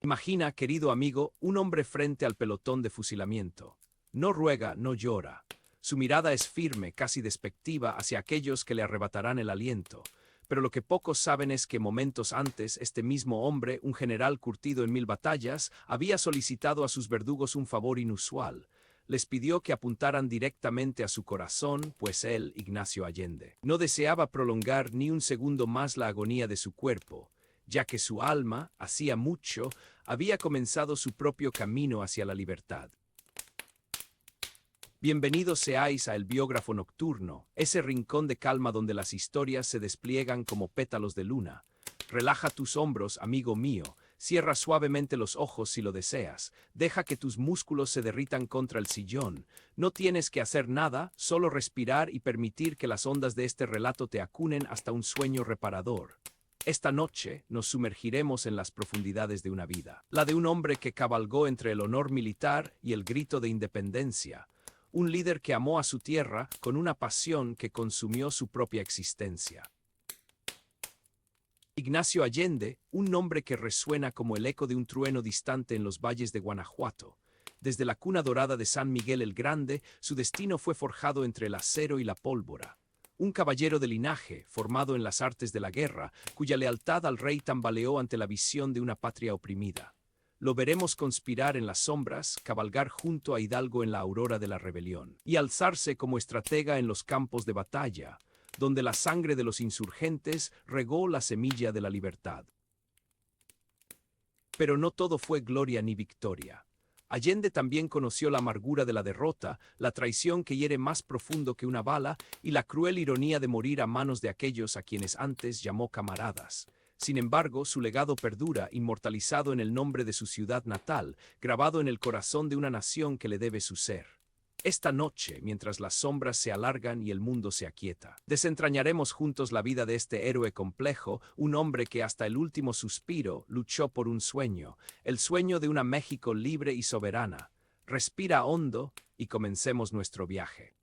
Imagina, querido amigo, un hombre frente al pelotón de fusilamiento. No ruega, no llora. Su mirada es firme, casi despectiva, hacia aquellos que le arrebatarán el aliento. Pero lo que pocos saben es que momentos antes, este mismo hombre, un general curtido en 1000 batallas, había solicitado a sus verdugos un favor inusual. Les pidió que apuntaran directamente a su corazón, pues él, Ignacio Allende, no deseaba prolongar ni un segundo más la agonía de su cuerpo, ya que su alma, hacía mucho, había comenzado su propio camino hacia la libertad. Bienvenidos seáis a El Biógrafo Nocturno, ese rincón de calma donde las historias se despliegan como pétalos de luna. Relaja tus hombros, amigo mío, cierra suavemente los ojos si lo deseas, deja que tus músculos se derritan contra el sillón. No tienes que hacer nada, solo respirar y permitir que las ondas de este relato te acunen hasta un sueño reparador. Esta noche nos sumergiremos en las profundidades de una vida, la de un hombre que cabalgó entre el honor militar y el grito de independencia, un líder que amó a su tierra con una pasión que consumió su propia existencia. Ignacio Allende, un nombre que resuena como el eco de un trueno distante en los valles de Guanajuato. Desde la cuna dorada de San Miguel el Grande, su destino fue forjado entre el acero y la pólvora. Un caballero de linaje, formado en las artes de la guerra, cuya lealtad al rey tambaleó ante la visión de una patria oprimida. Lo veremos conspirar en las sombras, cabalgar junto a Hidalgo en la aurora de la rebelión, y alzarse como estratega en los campos de batalla, donde la sangre de los insurgentes regó la semilla de la libertad. Pero no todo fue gloria ni victoria. Allende también conoció la amargura de la derrota, la traición que hiere más profundo que una bala y la cruel ironía de morir a manos de aquellos a quienes antes llamó camaradas. Sin embargo, su legado perdura, inmortalizado en el nombre de su ciudad natal, grabado en el corazón de una nación que le debe su ser. Esta noche, mientras las sombras se alargan y el mundo se aquieta, desentrañaremos juntos la vida de este héroe complejo, un hombre que hasta el último suspiro luchó por un sueño, el sueño de una México libre y soberana. Respira hondo y comencemos nuestro viaje.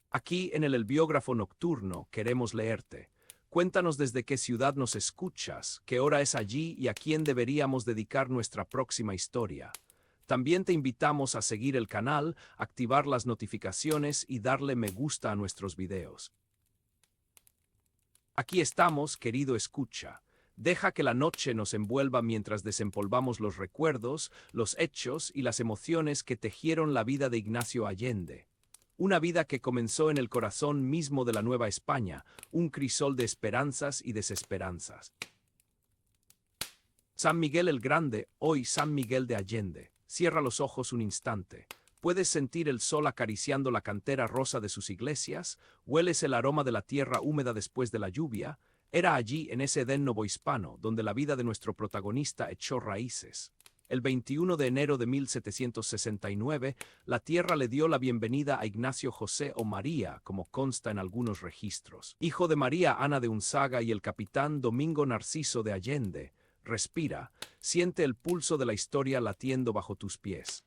Aquí, en el Biógrafo Nocturno, queremos leerte. Cuéntanos desde qué ciudad nos escuchas, qué hora es allí y a quién deberíamos dedicar nuestra próxima historia. También te invitamos a seguir el canal, activar las notificaciones y darle me gusta a nuestros videos. Aquí estamos, querido escucha. Deja que la noche nos envuelva mientras desempolvamos los recuerdos, los hechos y las emociones que tejieron la vida de Ignacio Allende. Una vida que comenzó en el corazón mismo de la Nueva España, un crisol de esperanzas y desesperanzas. San Miguel el Grande, hoy San Miguel de Allende. Cierra los ojos un instante. ¿Puedes sentir el sol acariciando la cantera rosa de sus iglesias? ¿Hueles el aroma de la tierra húmeda después de la lluvia? Era allí, en ese Edén novohispano, donde la vida de nuestro protagonista echó raíces. El 21 de enero de 1769, la tierra le dio la bienvenida a Ignacio José o María, como consta en algunos registros, hijo de María Ana de Unzaga y el capitán Domingo Narciso de Allende. Respira, siente el pulso de la historia latiendo bajo tus pies.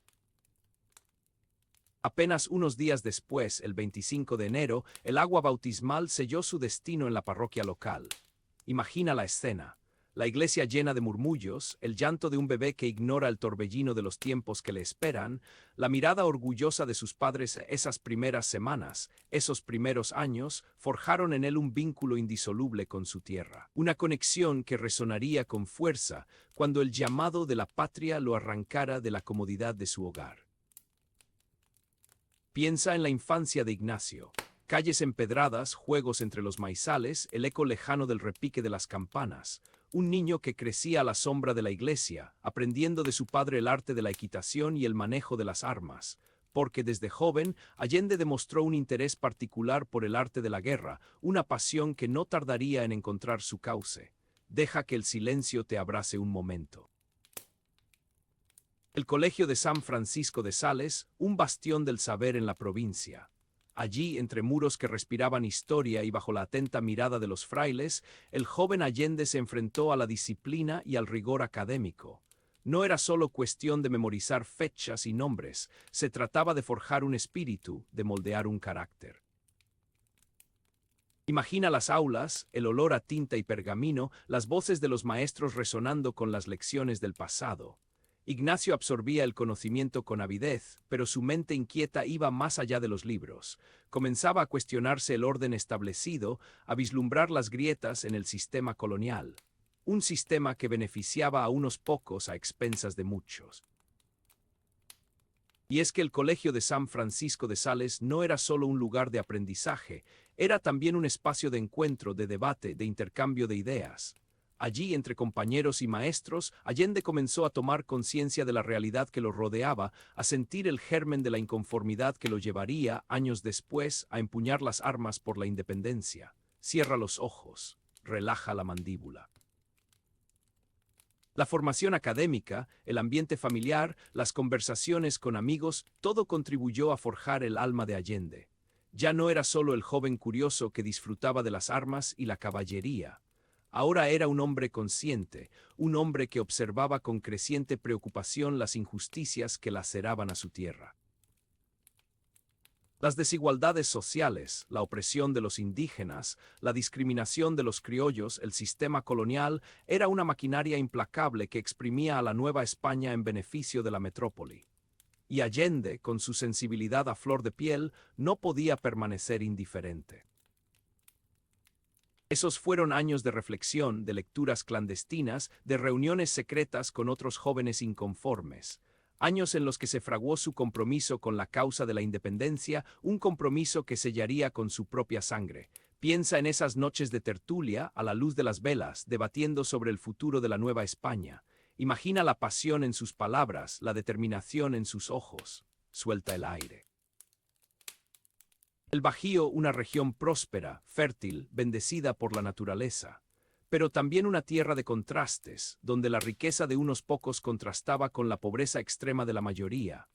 Apenas unos días después, el 25 de enero, el agua bautismal selló su destino en la parroquia local. Imagina la escena. La iglesia llena de murmullos, el llanto de un bebé que ignora el torbellino de los tiempos que le esperan, la mirada orgullosa de sus padres. Esas primeras semanas, esos primeros años, forjaron en él un vínculo indisoluble con su tierra. Una conexión que resonaría con fuerza cuando el llamado de la patria lo arrancara de la comodidad de su hogar. Piensa en la infancia de Ignacio. Calles empedradas, juegos entre los maizales, el eco lejano del repique de las campanas. Un niño que crecía a la sombra de la iglesia, aprendiendo de su padre el arte de la equitación y el manejo de las armas, porque desde joven Allende demostró un interés particular por el arte de la guerra, una pasión que no tardaría en encontrar su cauce. Deja que el silencio te abrace un momento. El Colegio de San Francisco de Sales, un bastión del saber en la provincia. Allí, entre muros que respiraban historia y bajo la atenta mirada de los frailes, el joven Allende se enfrentó a la disciplina y al rigor académico. No era solo cuestión de memorizar fechas y nombres, se trataba de forjar un espíritu, de moldear un carácter. Imagina las aulas, el olor a tinta y pergamino, las voces de los maestros resonando con las lecciones del pasado. Ignacio absorbía el conocimiento con avidez, pero su mente inquieta iba más allá de los libros. Comenzaba a cuestionarse el orden establecido, a vislumbrar las grietas en el sistema colonial. Un sistema que beneficiaba a unos pocos a expensas de muchos. Y es que el Colegio de San Francisco de Sales no era solo un lugar de aprendizaje, era también un espacio de encuentro, de debate, de intercambio de ideas. Allí, entre compañeros y maestros, Allende comenzó a tomar conciencia de la realidad que lo rodeaba, a sentir el germen de la inconformidad que lo llevaría, años después, a empuñar las armas por la independencia. Cierra los ojos, relaja la mandíbula. La formación académica, el ambiente familiar, las conversaciones con amigos, todo contribuyó a forjar el alma de Allende. Ya no era solo el joven curioso que disfrutaba de las armas y la caballería. Ahora era un hombre consciente, un hombre que observaba con creciente preocupación las injusticias que laceraban a su tierra. Las desigualdades sociales, la opresión de los indígenas, la discriminación de los criollos, el sistema colonial, era una maquinaria implacable que exprimía a la Nueva España en beneficio de la metrópoli. Y Allende, con su sensibilidad a flor de piel, no podía permanecer indiferente. Esos fueron años de reflexión, de lecturas clandestinas, de reuniones secretas con otros jóvenes inconformes. Años en los que se fraguó su compromiso con la causa de la independencia, un compromiso que sellaría con su propia sangre. Piensa en esas noches de tertulia, a la luz de las velas, debatiendo sobre el futuro de la Nueva España. Imagina la pasión en sus palabras, la determinación en sus ojos. Suelta el aire. El Bajío, una región próspera, fértil, bendecida por la naturaleza, pero también una tierra de contrastes, donde la riqueza de unos pocos contrastaba con la pobreza extrema de la mayoría.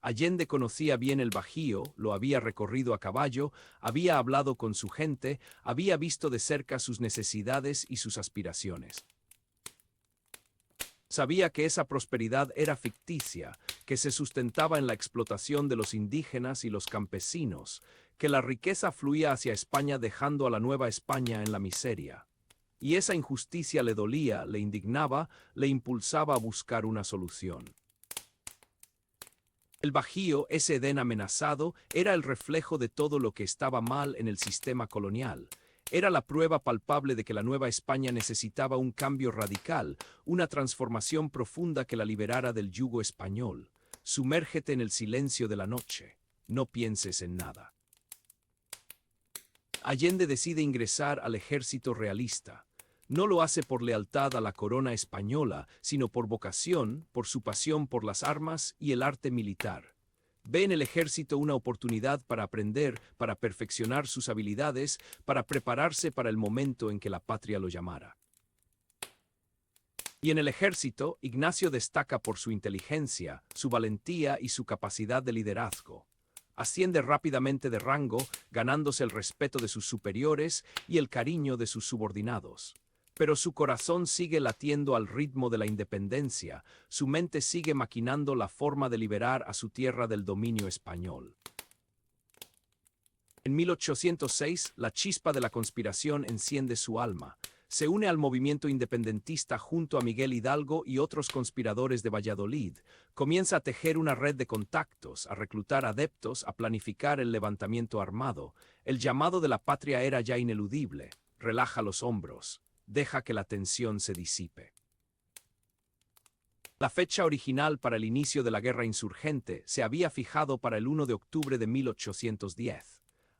Allende conocía bien el Bajío, lo había recorrido a caballo, había hablado con su gente, había visto de cerca sus necesidades y sus aspiraciones. Sabía que esa prosperidad era ficticia, que se sustentaba en la explotación de los indígenas y los campesinos, que la riqueza fluía hacia España dejando a la Nueva España en la miseria. Y esa injusticia le dolía, le indignaba, le impulsaba a buscar una solución. El Bajío, ese Edén amenazado, era el reflejo de todo lo que estaba mal en el sistema colonial. Era la prueba palpable de que la Nueva España necesitaba un cambio radical, una transformación profunda que la liberara del yugo español. Sumérgete en el silencio de la noche. No pienses en nada. Allende decide ingresar al ejército realista. No lo hace por lealtad a la corona española, sino por vocación, por su pasión por las armas y el arte militar. Ve en el ejército una oportunidad para aprender, para perfeccionar sus habilidades, para prepararse para el momento en que la patria lo llamara. Y en el ejército, Ignacio destaca por su inteligencia, su valentía y su capacidad de liderazgo. Asciende rápidamente de rango, ganándose el respeto de sus superiores y el cariño de sus subordinados. Pero su corazón sigue latiendo al ritmo de la independencia, su mente sigue maquinando la forma de liberar a su tierra del dominio español. En 1806, la chispa de la conspiración enciende su alma. Se une al movimiento independentista junto a Miguel Hidalgo y otros conspiradores de Valladolid. Comienza a tejer una red de contactos, a reclutar adeptos, a planificar el levantamiento armado. El llamado de la patria era ya ineludible. Relaja los hombros. Deja que la tensión se disipe. La fecha original para el inicio de la guerra insurgente se había fijado para el 1 de octubre de 1810.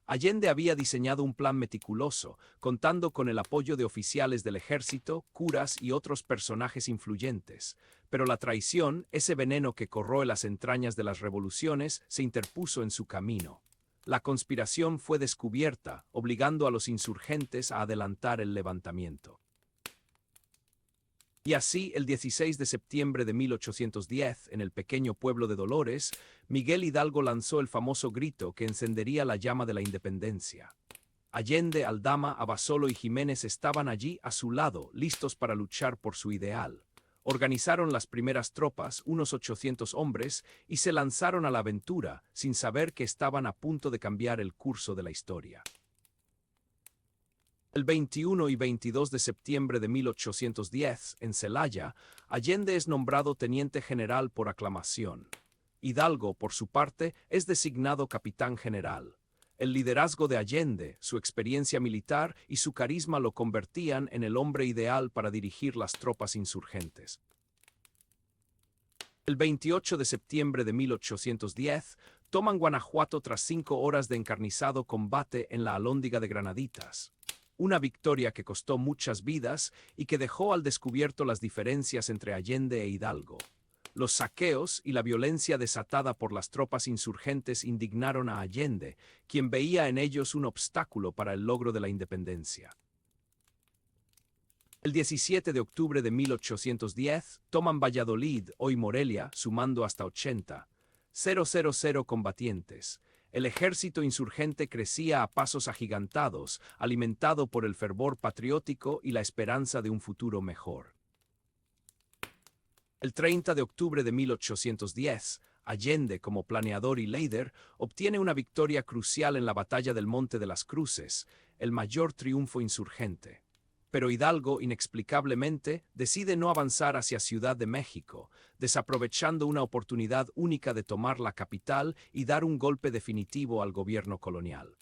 Allende había diseñado un plan meticuloso, contando con el apoyo de oficiales del ejército, curas y otros personajes influyentes. Pero la traición, ese veneno que corroe las entrañas de las revoluciones, se interpuso en su camino. La conspiración fue descubierta, obligando a los insurgentes a adelantar el levantamiento. Y así, el 16 de septiembre de 1810, en el pequeño pueblo de Dolores, Miguel Hidalgo lanzó el famoso grito que encendería la llama de la independencia. Allende, Aldama, Abasolo y Jiménez estaban allí a su lado, listos para luchar por su ideal. Organizaron las primeras tropas, unos 800 hombres, y se lanzaron a la aventura, sin saber que estaban a punto de cambiar el curso de la historia. El 21 y 22 de septiembre de 1810, en Celaya, Allende es nombrado teniente general por aclamación. Hidalgo, por su parte, es designado capitán general. El liderazgo de Allende, su experiencia militar y su carisma lo convertían en el hombre ideal para dirigir las tropas insurgentes. El 28 de septiembre de 1810, toman Guanajuato tras 5 horas de encarnizado combate en la Alhóndiga de Granaditas. Una victoria que costó muchas vidas y que dejó al descubierto las diferencias entre Allende e Hidalgo. Los saqueos y la violencia desatada por las tropas insurgentes indignaron a Allende, quien veía en ellos un obstáculo para el logro de la independencia. El 17 de octubre de 1810, toman Valladolid, hoy Morelia, sumando hasta 80,000 combatientes. El ejército insurgente crecía a pasos agigantados, alimentado por el fervor patriótico y la esperanza de un futuro mejor. El 30 de octubre de 1810, Allende, como planeador y líder, obtiene una victoria crucial en la batalla del Monte de las Cruces, el mayor triunfo insurgente. Pero Hidalgo, inexplicablemente, decide no avanzar hacia Ciudad de México, desaprovechando una oportunidad única de tomar la capital y dar un golpe definitivo al gobierno colonial.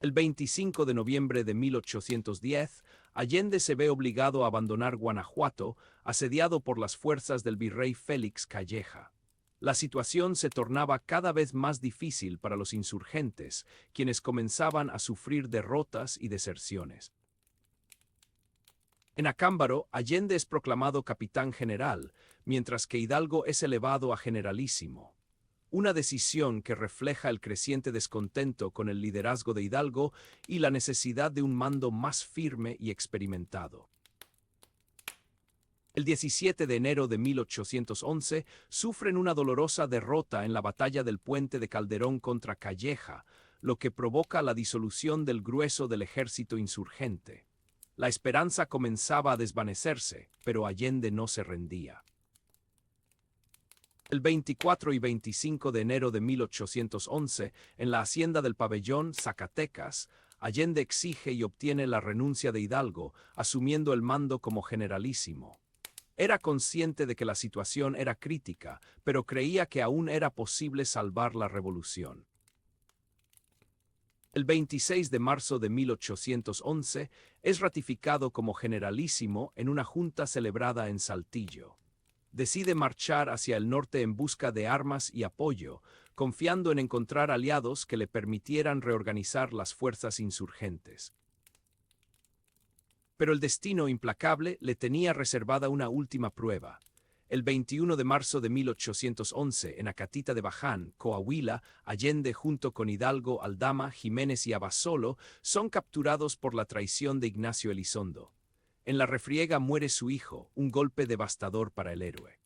El 25 de noviembre de 1810, Allende se ve obligado a abandonar Guanajuato, asediado por las fuerzas del virrey Félix Calleja. La situación se tornaba cada vez más difícil para los insurgentes, quienes comenzaban a sufrir derrotas y deserciones. En Acámbaro, Allende es proclamado capitán general, mientras que Hidalgo es elevado a generalísimo. Una decisión que refleja el creciente descontento con el liderazgo de Hidalgo y la necesidad de un mando más firme y experimentado. El 17 de enero de 1811 sufren una dolorosa derrota en la batalla del Puente de Calderón contra Calleja, lo que provoca la disolución del grueso del ejército insurgente. La esperanza comenzaba a desvanecerse, pero Allende no se rendía. El 24 y 25 de enero de 1811, en la hacienda del Pabellón, Zacatecas, Allende exige y obtiene la renuncia de Hidalgo, asumiendo el mando como generalísimo. Era consciente de que la situación era crítica, pero creía que aún era posible salvar la revolución. El 26 de marzo de 1811 es ratificado como generalísimo en una junta celebrada en Saltillo. Decide marchar hacia el norte en busca de armas y apoyo, confiando en encontrar aliados que le permitieran reorganizar las fuerzas insurgentes. Pero el destino implacable le tenía reservada una última prueba. El 21 de marzo de 1811, en Acatita de Baján, Coahuila, Allende junto con Hidalgo, Aldama, Jiménez y Abasolo son capturados por la traición de Ignacio Elizondo. En la refriega muere su hijo, un golpe devastador para el héroe.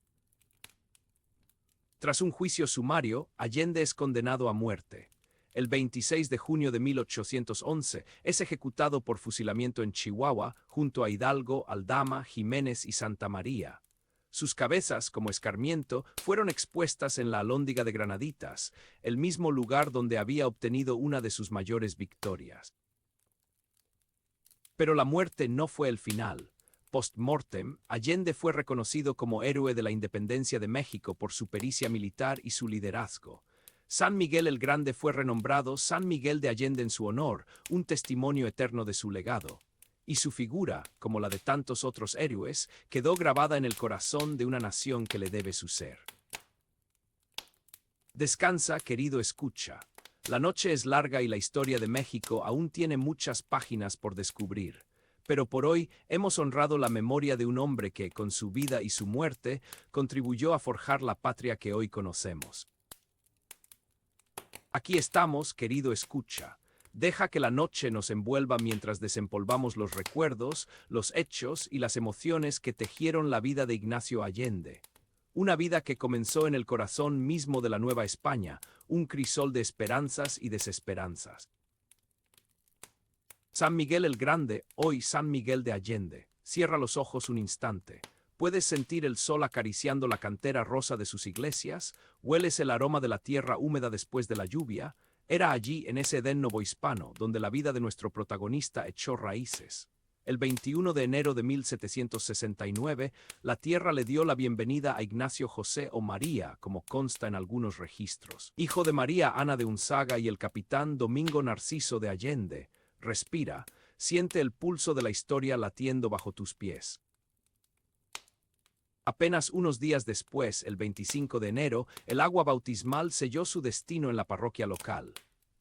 Tras un juicio sumario, Allende es condenado a muerte. El 26 de junio de 1811 es ejecutado por fusilamiento en Chihuahua, junto a Hidalgo, Aldama, Jiménez y Santa María. Sus cabezas, como escarmiento, fueron expuestas en la Alhóndiga de Granaditas, el mismo lugar donde había obtenido una de sus mayores victorias. Pero la muerte no fue el final. Post-mortem, Allende fue reconocido como héroe de la independencia de México por su pericia militar y su liderazgo. San Miguel el Grande fue renombrado San Miguel de Allende en su honor, un testimonio eterno de su legado. Y su figura, como la de tantos otros héroes, quedó grabada en el corazón de una nación que le debe su ser. Descansa, querido escucha. La noche es larga y la historia de México aún tiene muchas páginas por descubrir. Pero por hoy hemos honrado la memoria de un hombre que, con su vida y su muerte, contribuyó a forjar la patria que hoy conocemos. Aquí estamos, querido escucha. Deja que la noche nos envuelva mientras desempolvamos los recuerdos, los hechos y las emociones que tejieron la vida de Ignacio Allende. Una vida que comenzó en el corazón mismo de la Nueva España, un crisol de esperanzas y desesperanzas. San Miguel el Grande, hoy San Miguel de Allende. Cierra los ojos un instante. Puedes sentir el sol acariciando la cantera rosa de sus iglesias, hueles el aroma de la tierra húmeda después de la lluvia. Era allí, en ese Edén novohispano, donde la vida de nuestro protagonista echó raíces. El 21 de enero de 1769, la tierra le dio la bienvenida a Ignacio José o María, como consta en algunos registros. Hijo de María Ana de Unzaga y el capitán Domingo Narciso de Allende. Respira, siente el pulso de la historia latiendo bajo tus pies. Apenas unos días después, el 25 de enero, el agua bautismal selló su destino en la parroquia local.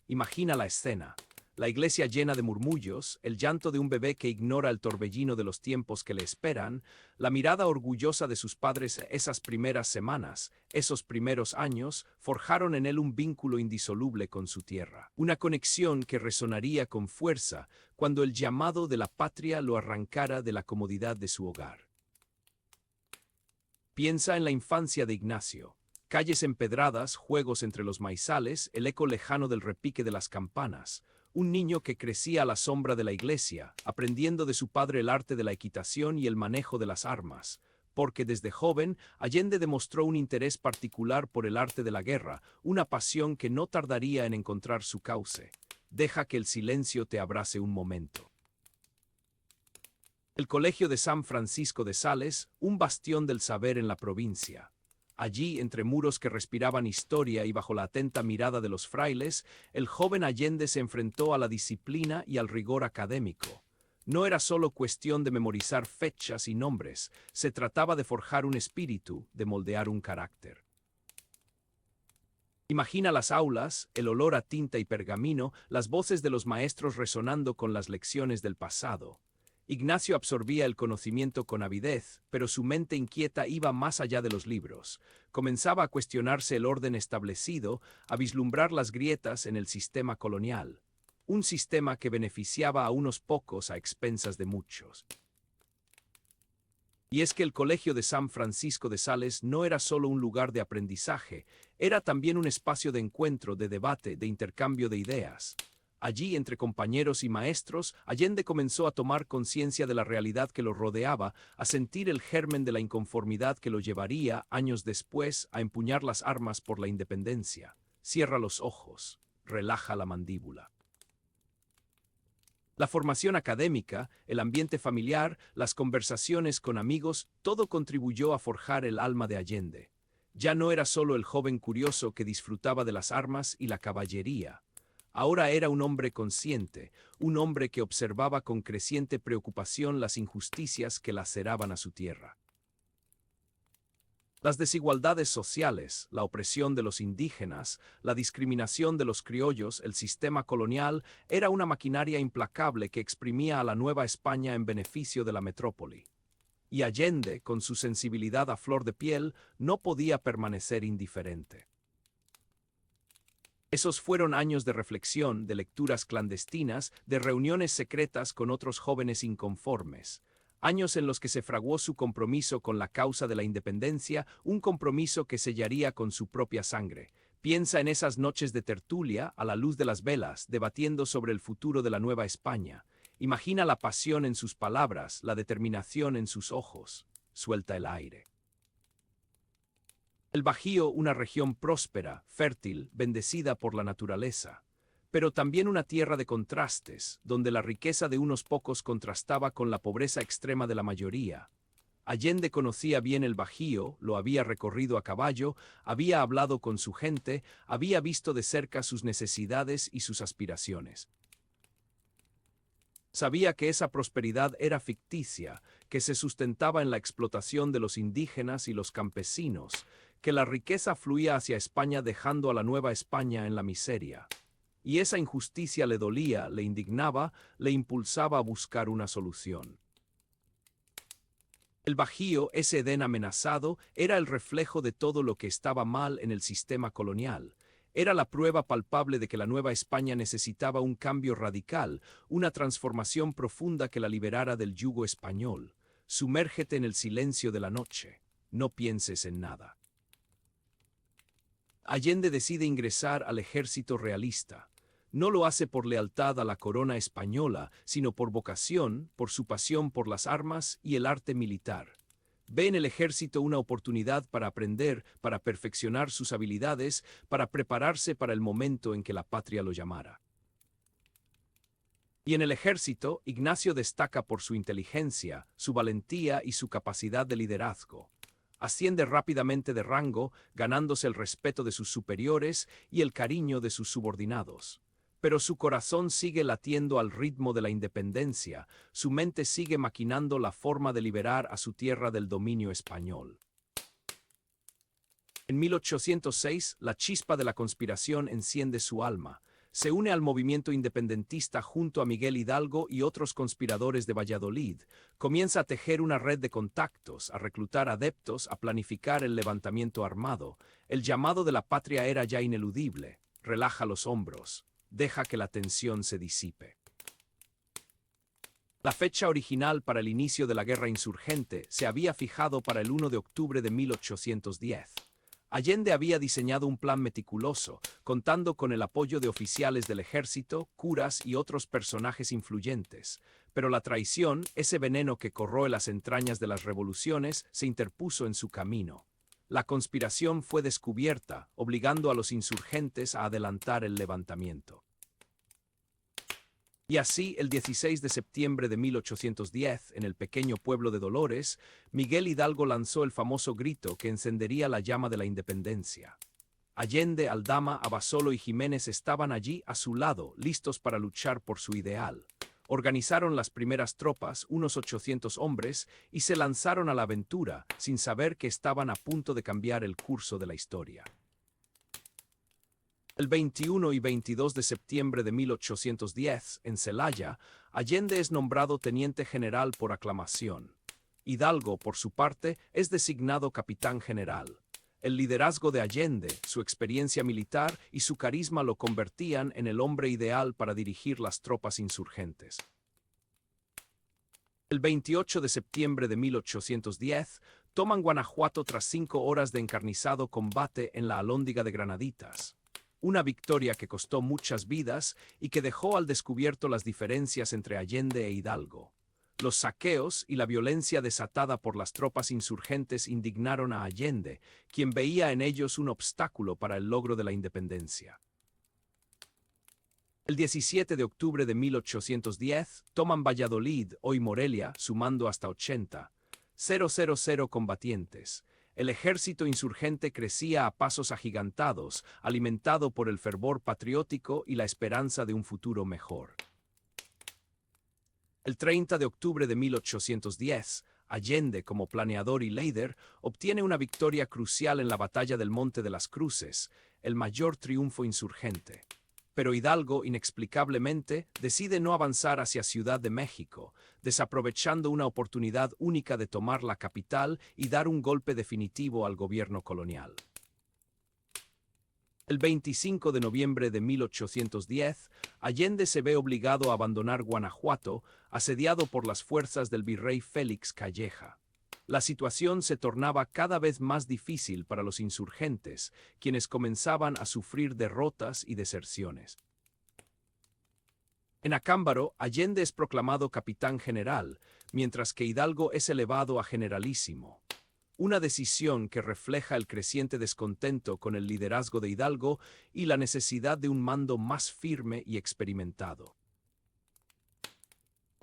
Imagina la escena. La iglesia llena de murmullos, el llanto de un bebé que ignora el torbellino de los tiempos que le esperan, la mirada orgullosa de sus padres. Esas primeras semanas, esos primeros años, forjaron en él un vínculo indisoluble con su tierra. Una conexión que resonaría con fuerza cuando el llamado de la patria lo arrancara de la comodidad de su hogar. Piensa en la infancia de Ignacio. Calles empedradas, juegos entre los maizales, el eco lejano del repique de las campanas. Un niño que crecía a la sombra de la iglesia, aprendiendo de su padre el arte de la equitación y el manejo de las armas. Porque desde joven, Allende demostró un interés particular por el arte de la guerra, una pasión que no tardaría en encontrar su cauce. Deja que el silencio te abrace un momento. El Colegio de San Francisco de Sales, un bastión del saber en la provincia. Allí, entre muros que respiraban historia y bajo la atenta mirada de los frailes, el joven Allende se enfrentó a la disciplina y al rigor académico. No era solo cuestión de memorizar fechas y nombres, se trataba de forjar un espíritu, de moldear un carácter. Imagina las aulas, el olor a tinta y pergamino, las voces de los maestros resonando con las lecciones del pasado. Ignacio absorbía el conocimiento con avidez, pero su mente inquieta iba más allá de los libros. Comenzaba a cuestionarse el orden establecido, a vislumbrar las grietas en el sistema colonial. Un sistema que beneficiaba a unos pocos a expensas de muchos. Y es que el Colegio de San Francisco de Sales no era solo un lugar de aprendizaje, era también un espacio de encuentro, de debate, de intercambio de ideas. Allí, entre compañeros y maestros, Allende comenzó a tomar conciencia de la realidad que lo rodeaba, a sentir el germen de la inconformidad que lo llevaría, años después, a empuñar las armas por la independencia. Cierra los ojos, relaja la mandíbula. La formación académica, el ambiente familiar, las conversaciones con amigos, todo contribuyó a forjar el alma de Allende. Ya no era solo el joven curioso que disfrutaba de las armas y la caballería. Ahora era un hombre consciente, un hombre que observaba con creciente preocupación las injusticias que laceraban a su tierra. Las desigualdades sociales, la opresión de los indígenas, la discriminación de los criollos, el sistema colonial, era una maquinaria implacable que exprimía a la Nueva España en beneficio de la metrópoli. Y Allende, con su sensibilidad a flor de piel, no podía permanecer indiferente. Esos fueron años de reflexión, de lecturas clandestinas, de reuniones secretas con otros jóvenes inconformes. Años en los que se fraguó su compromiso con la causa de la independencia, un compromiso que sellaría con su propia sangre. Piensa en esas noches de tertulia, a la luz de las velas, debatiendo sobre el futuro de la Nueva España. Imagina la pasión en sus palabras, la determinación en sus ojos. Suelta el aire. El Bajío, una región próspera, fértil, bendecida por la naturaleza, pero también una tierra de contrastes, donde la riqueza de unos pocos contrastaba con la pobreza extrema de la mayoría. Allende conocía bien el Bajío, lo había recorrido a caballo, había hablado con su gente, había visto de cerca sus necesidades y sus aspiraciones. Sabía que esa prosperidad era ficticia, que se sustentaba en la explotación de los indígenas y los campesinos, que la riqueza fluía hacia España dejando a la Nueva España en la miseria. Y esa injusticia le dolía, le indignaba, le impulsaba a buscar una solución. El Bajío, ese Edén amenazado, era el reflejo de todo lo que estaba mal en el sistema colonial. Era la prueba palpable de que la Nueva España necesitaba un cambio radical, una transformación profunda que la liberara del yugo español. Sumérgete en el silencio de la noche. No pienses en nada. Allende decide ingresar al ejército realista. No lo hace por lealtad a la corona española, sino por vocación, por su pasión por las armas y el arte militar. Ve en el ejército una oportunidad para aprender, para perfeccionar sus habilidades, para prepararse para el momento en que la patria lo llamara. Y en el ejército, Ignacio destaca por su inteligencia, su valentía y su capacidad de liderazgo. Asciende rápidamente de rango, ganándose el respeto de sus superiores y el cariño de sus subordinados. Pero su corazón sigue latiendo al ritmo de la independencia, su mente sigue maquinando la forma de liberar a su tierra del dominio español. En 1806, la chispa de la conspiración enciende su alma. Se une al movimiento independentista junto a Miguel Hidalgo y otros conspiradores de Valladolid. Comienza a tejer una red de contactos, a reclutar adeptos, a planificar el levantamiento armado. El llamado de la patria era ya ineludible. Relaja los hombros. Deja que la tensión se disipe. La fecha original para el inicio de la guerra insurgente se había fijado para el 1 de octubre de 1810. Allende había diseñado un plan meticuloso, contando con el apoyo de oficiales del ejército, curas y otros personajes influyentes. Pero la traición, ese veneno que corroe las entrañas de las revoluciones, se interpuso en su camino. La conspiración fue descubierta, obligando a los insurgentes a adelantar el levantamiento. Y así, el 16 de septiembre de 1810, en el pequeño pueblo de Dolores, Miguel Hidalgo lanzó el famoso grito que encendería la llama de la independencia. Allende, Aldama, Abasolo y Jiménez estaban allí a su lado, listos para luchar por su ideal. Organizaron las primeras tropas, unos 800 hombres, y se lanzaron a la aventura, sin saber que estaban a punto de cambiar el curso de la historia. El 21 y 22 de septiembre de 1810, en Celaya, Allende es nombrado teniente general por aclamación. Hidalgo, por su parte, es designado capitán general. El liderazgo de Allende, su experiencia militar y su carisma lo convertían en el hombre ideal para dirigir las tropas insurgentes. El 28 de septiembre de 1810, toman Guanajuato tras 5 horas de encarnizado combate en la Alhóndiga de Granaditas. Una victoria que costó muchas vidas y que dejó al descubierto las diferencias entre Allende e Hidalgo. Los saqueos y la violencia desatada por las tropas insurgentes indignaron a Allende, quien veía en ellos un obstáculo para el logro de la independencia. El 17 de octubre de 1810, toman Valladolid, hoy Morelia, sumando hasta 80,000 combatientes. El ejército insurgente crecía a pasos agigantados, alimentado por el fervor patriótico y la esperanza de un futuro mejor. El 30 de octubre de 1810, Allende, como planeador y líder, obtiene una victoria crucial en la batalla del Monte de las Cruces, el mayor triunfo insurgente. Pero Hidalgo, inexplicablemente, decide no avanzar hacia Ciudad de México, desaprovechando una oportunidad única de tomar la capital y dar un golpe definitivo al gobierno colonial. El 25 de noviembre de 1810, Allende se ve obligado a abandonar Guanajuato, asediado por las fuerzas del virrey Félix Calleja. La situación se tornaba cada vez más difícil para los insurgentes, quienes comenzaban a sufrir derrotas y deserciones. En Acámbaro, Allende es proclamado capitán general, mientras que Hidalgo es elevado a generalísimo. Una decisión que refleja el creciente descontento con el liderazgo de Hidalgo y la necesidad de un mando más firme y experimentado.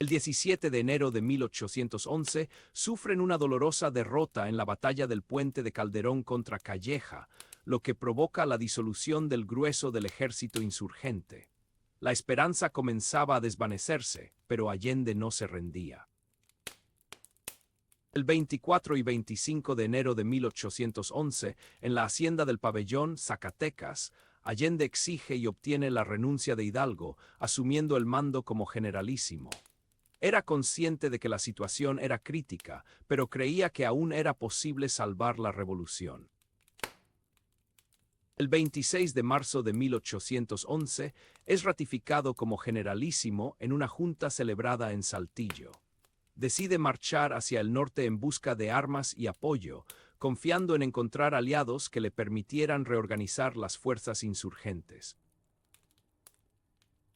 El 17 de enero de 1811 sufren una dolorosa derrota en la batalla del Puente de Calderón contra Calleja, lo que provoca la disolución del grueso del ejército insurgente. La esperanza comenzaba a desvanecerse, pero Allende no se rendía. El 24 y 25 de enero de 1811, en la hacienda del Pabellón, Zacatecas, Allende exige y obtiene la renuncia de Hidalgo, asumiendo el mando como generalísimo. Era consciente de que la situación era crítica, pero creía que aún era posible salvar la revolución. El 26 de marzo de 1811 es ratificado como generalísimo en una junta celebrada en Saltillo. Decide marchar hacia el norte en busca de armas y apoyo, confiando en encontrar aliados que le permitieran reorganizar las fuerzas insurgentes.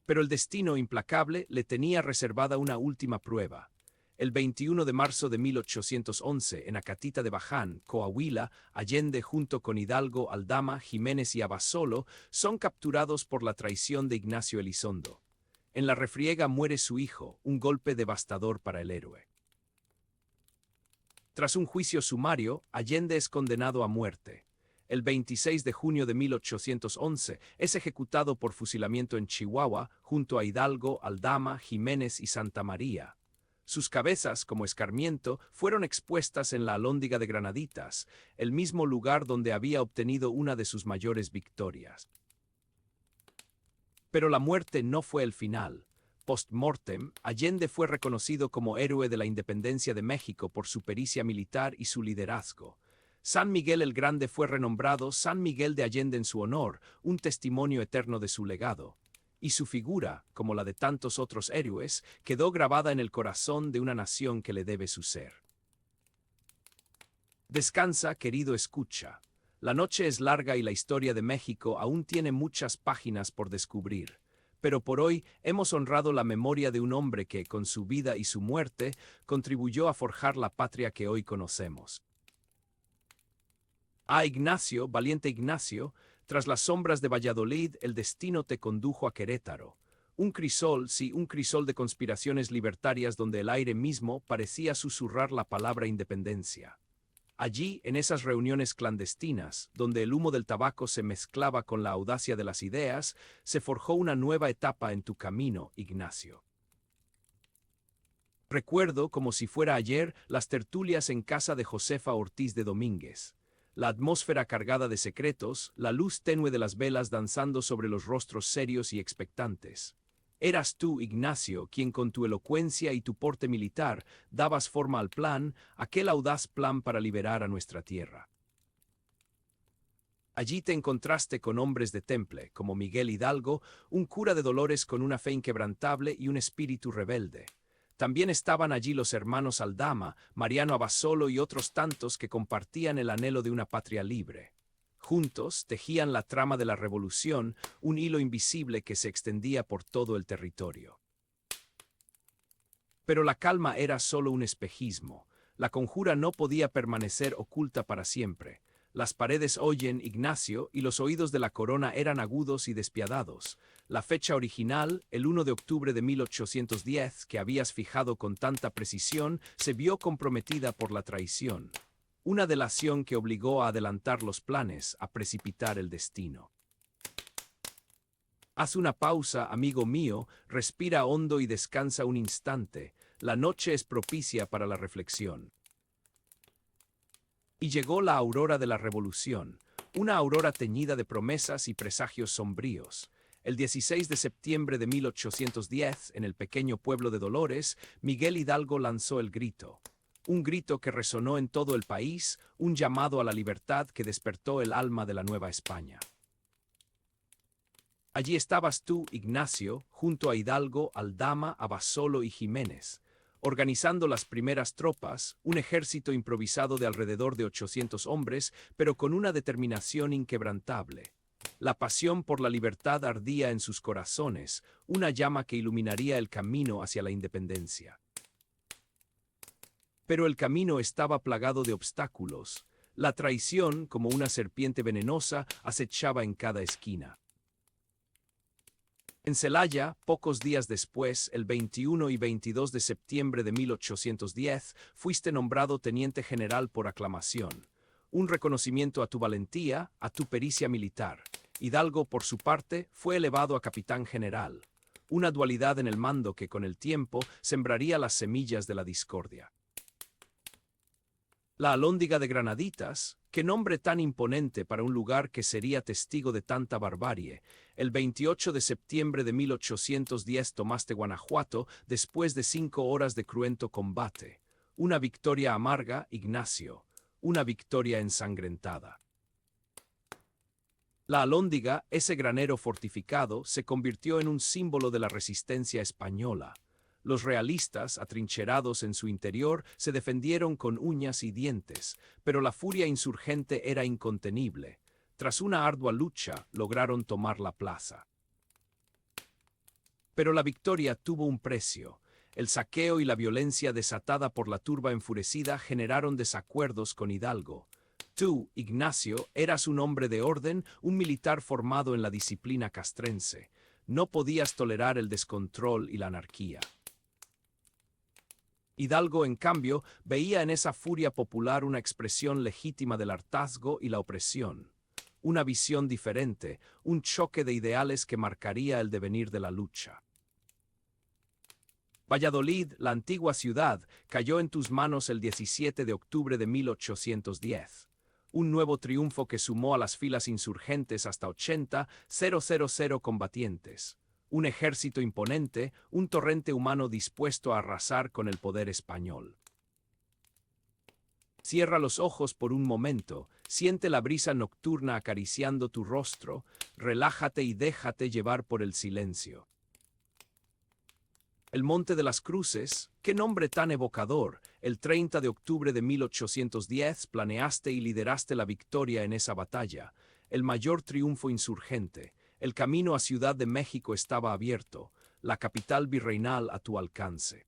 Pero el destino implacable le tenía reservada una última prueba. El 21 de marzo de 1811, en Acatita de Baján, Coahuila, Allende junto con Hidalgo, Aldama, Jiménez y Abasolo son capturados por la traición de Ignacio Elizondo. En la refriega muere su hijo, un golpe devastador para el héroe. Tras un juicio sumario, Allende es condenado a muerte. El 26 de junio de 1811 es ejecutado por fusilamiento en Chihuahua junto a Hidalgo, Aldama, Jiménez y Santa María. Sus cabezas, como escarmiento, fueron expuestas en la Alhóndiga de Granaditas, el mismo lugar donde había obtenido una de sus mayores victorias. Pero la muerte no fue el final. Post-mortem, Allende fue reconocido como héroe de la independencia de México por su pericia militar y su liderazgo. San Miguel el Grande fue renombrado San Miguel de Allende en su honor, un testimonio eterno de su legado. Y su figura, como la de tantos otros héroes, quedó grabada en el corazón de una nación que le debe su ser. Descansa, querido escucha. La noche es larga y la historia de México aún tiene muchas páginas por descubrir. Pero por hoy hemos honrado la memoria de un hombre que, con su vida y su muerte, contribuyó a forjar la patria que hoy conocemos. Ah, Ignacio, valiente Ignacio, tras las sombras de Valladolid, el destino te condujo a Querétaro. Un crisol, sí, un crisol de conspiraciones libertarias donde el aire mismo parecía susurrar la palabra independencia. Allí, en esas reuniones clandestinas, donde el humo del tabaco se mezclaba con la audacia de las ideas, se forjó una nueva etapa en tu camino, Ignacio. Recuerdo, como si fuera ayer, las tertulias en casa de Josefa Ortiz de Domínguez. La atmósfera cargada de secretos, la luz tenue de las velas danzando sobre los rostros serios y expectantes. Eras tú, Ignacio, quien con tu elocuencia y tu porte militar dabas forma al plan, aquel audaz plan para liberar a nuestra tierra. Allí te encontraste con hombres de temple, como Miguel Hidalgo, un cura de Dolores con una fe inquebrantable y un espíritu rebelde. También estaban allí los hermanos Aldama, Mariano Abasolo y otros tantos que compartían el anhelo de una patria libre. Juntos tejían la trama de la revolución, un hilo invisible que se extendía por todo el territorio. Pero la calma era solo un espejismo. La conjura no podía permanecer oculta para siempre. Las paredes oyen, Ignacio, y los oídos de la corona eran agudos y despiadados. La fecha original, el 1 de octubre de 1810, que habías fijado con tanta precisión, se vio comprometida por la traición. Una delación que obligó a adelantar los planes, a precipitar el destino. Haz una pausa, amigo mío, respira hondo y descansa un instante. La noche es propicia para la reflexión. Y llegó la aurora de la revolución, una aurora teñida de promesas y presagios sombríos. El 16 de septiembre de 1810, en el pequeño pueblo de Dolores, Miguel Hidalgo lanzó el grito. Un grito que resonó en todo el país, un llamado a la libertad que despertó el alma de la Nueva España. Allí estabas tú, Ignacio, junto a Hidalgo, Aldama, Abasolo y Jiménez, organizando las primeras tropas, un ejército improvisado de alrededor de 800 hombres, pero con una determinación inquebrantable. La pasión por la libertad ardía en sus corazones, una llama que iluminaría el camino hacia la independencia. Pero el camino estaba plagado de obstáculos. La traición, como una serpiente venenosa, acechaba en cada esquina. En Celaya, pocos días después, el 21 y 22 de septiembre de 1810, fuiste nombrado teniente general por aclamación. Un reconocimiento a tu valentía, a tu pericia militar. Hidalgo, por su parte, fue elevado a capitán general. Una dualidad en el mando que, con el tiempo, sembraría las semillas de la discordia. La Alhóndiga de Granaditas, qué nombre tan imponente para un lugar que sería testigo de tanta barbarie. El 28 de septiembre de 1810 tomaste Guanajuato después de 5 horas de cruento combate. Una victoria amarga, Ignacio, una victoria ensangrentada. La Alhóndiga, ese granero fortificado, se convirtió en un símbolo de la resistencia española. Los realistas, atrincherados en su interior, se defendieron con uñas y dientes, pero la furia insurgente era incontenible. Tras una ardua lucha, lograron tomar la plaza. Pero la victoria tuvo un precio. El saqueo y la violencia desatada por la turba enfurecida generaron desacuerdos con Hidalgo. Tú, Ignacio, eras un hombre de orden, un militar formado en la disciplina castrense. No podías tolerar el descontrol y la anarquía. Hidalgo, en cambio, veía en esa furia popular una expresión legítima del hartazgo y la opresión. Una visión diferente, un choque de ideales que marcaría el devenir de la lucha. Valladolid, la antigua ciudad, cayó en tus manos el 17 de octubre de 1810. Un nuevo triunfo que sumó a las filas insurgentes hasta 80,000 combatientes. Un ejército imponente, un torrente humano dispuesto a arrasar con el poder español. Cierra los ojos por un momento, siente la brisa nocturna acariciando tu rostro, relájate y déjate llevar por el silencio. El Monte de las Cruces, qué nombre tan evocador. El 30 de octubre de 1810 planeaste y lideraste la victoria en esa batalla, el mayor triunfo insurgente. El camino a Ciudad de México estaba abierto, la capital virreinal a tu alcance.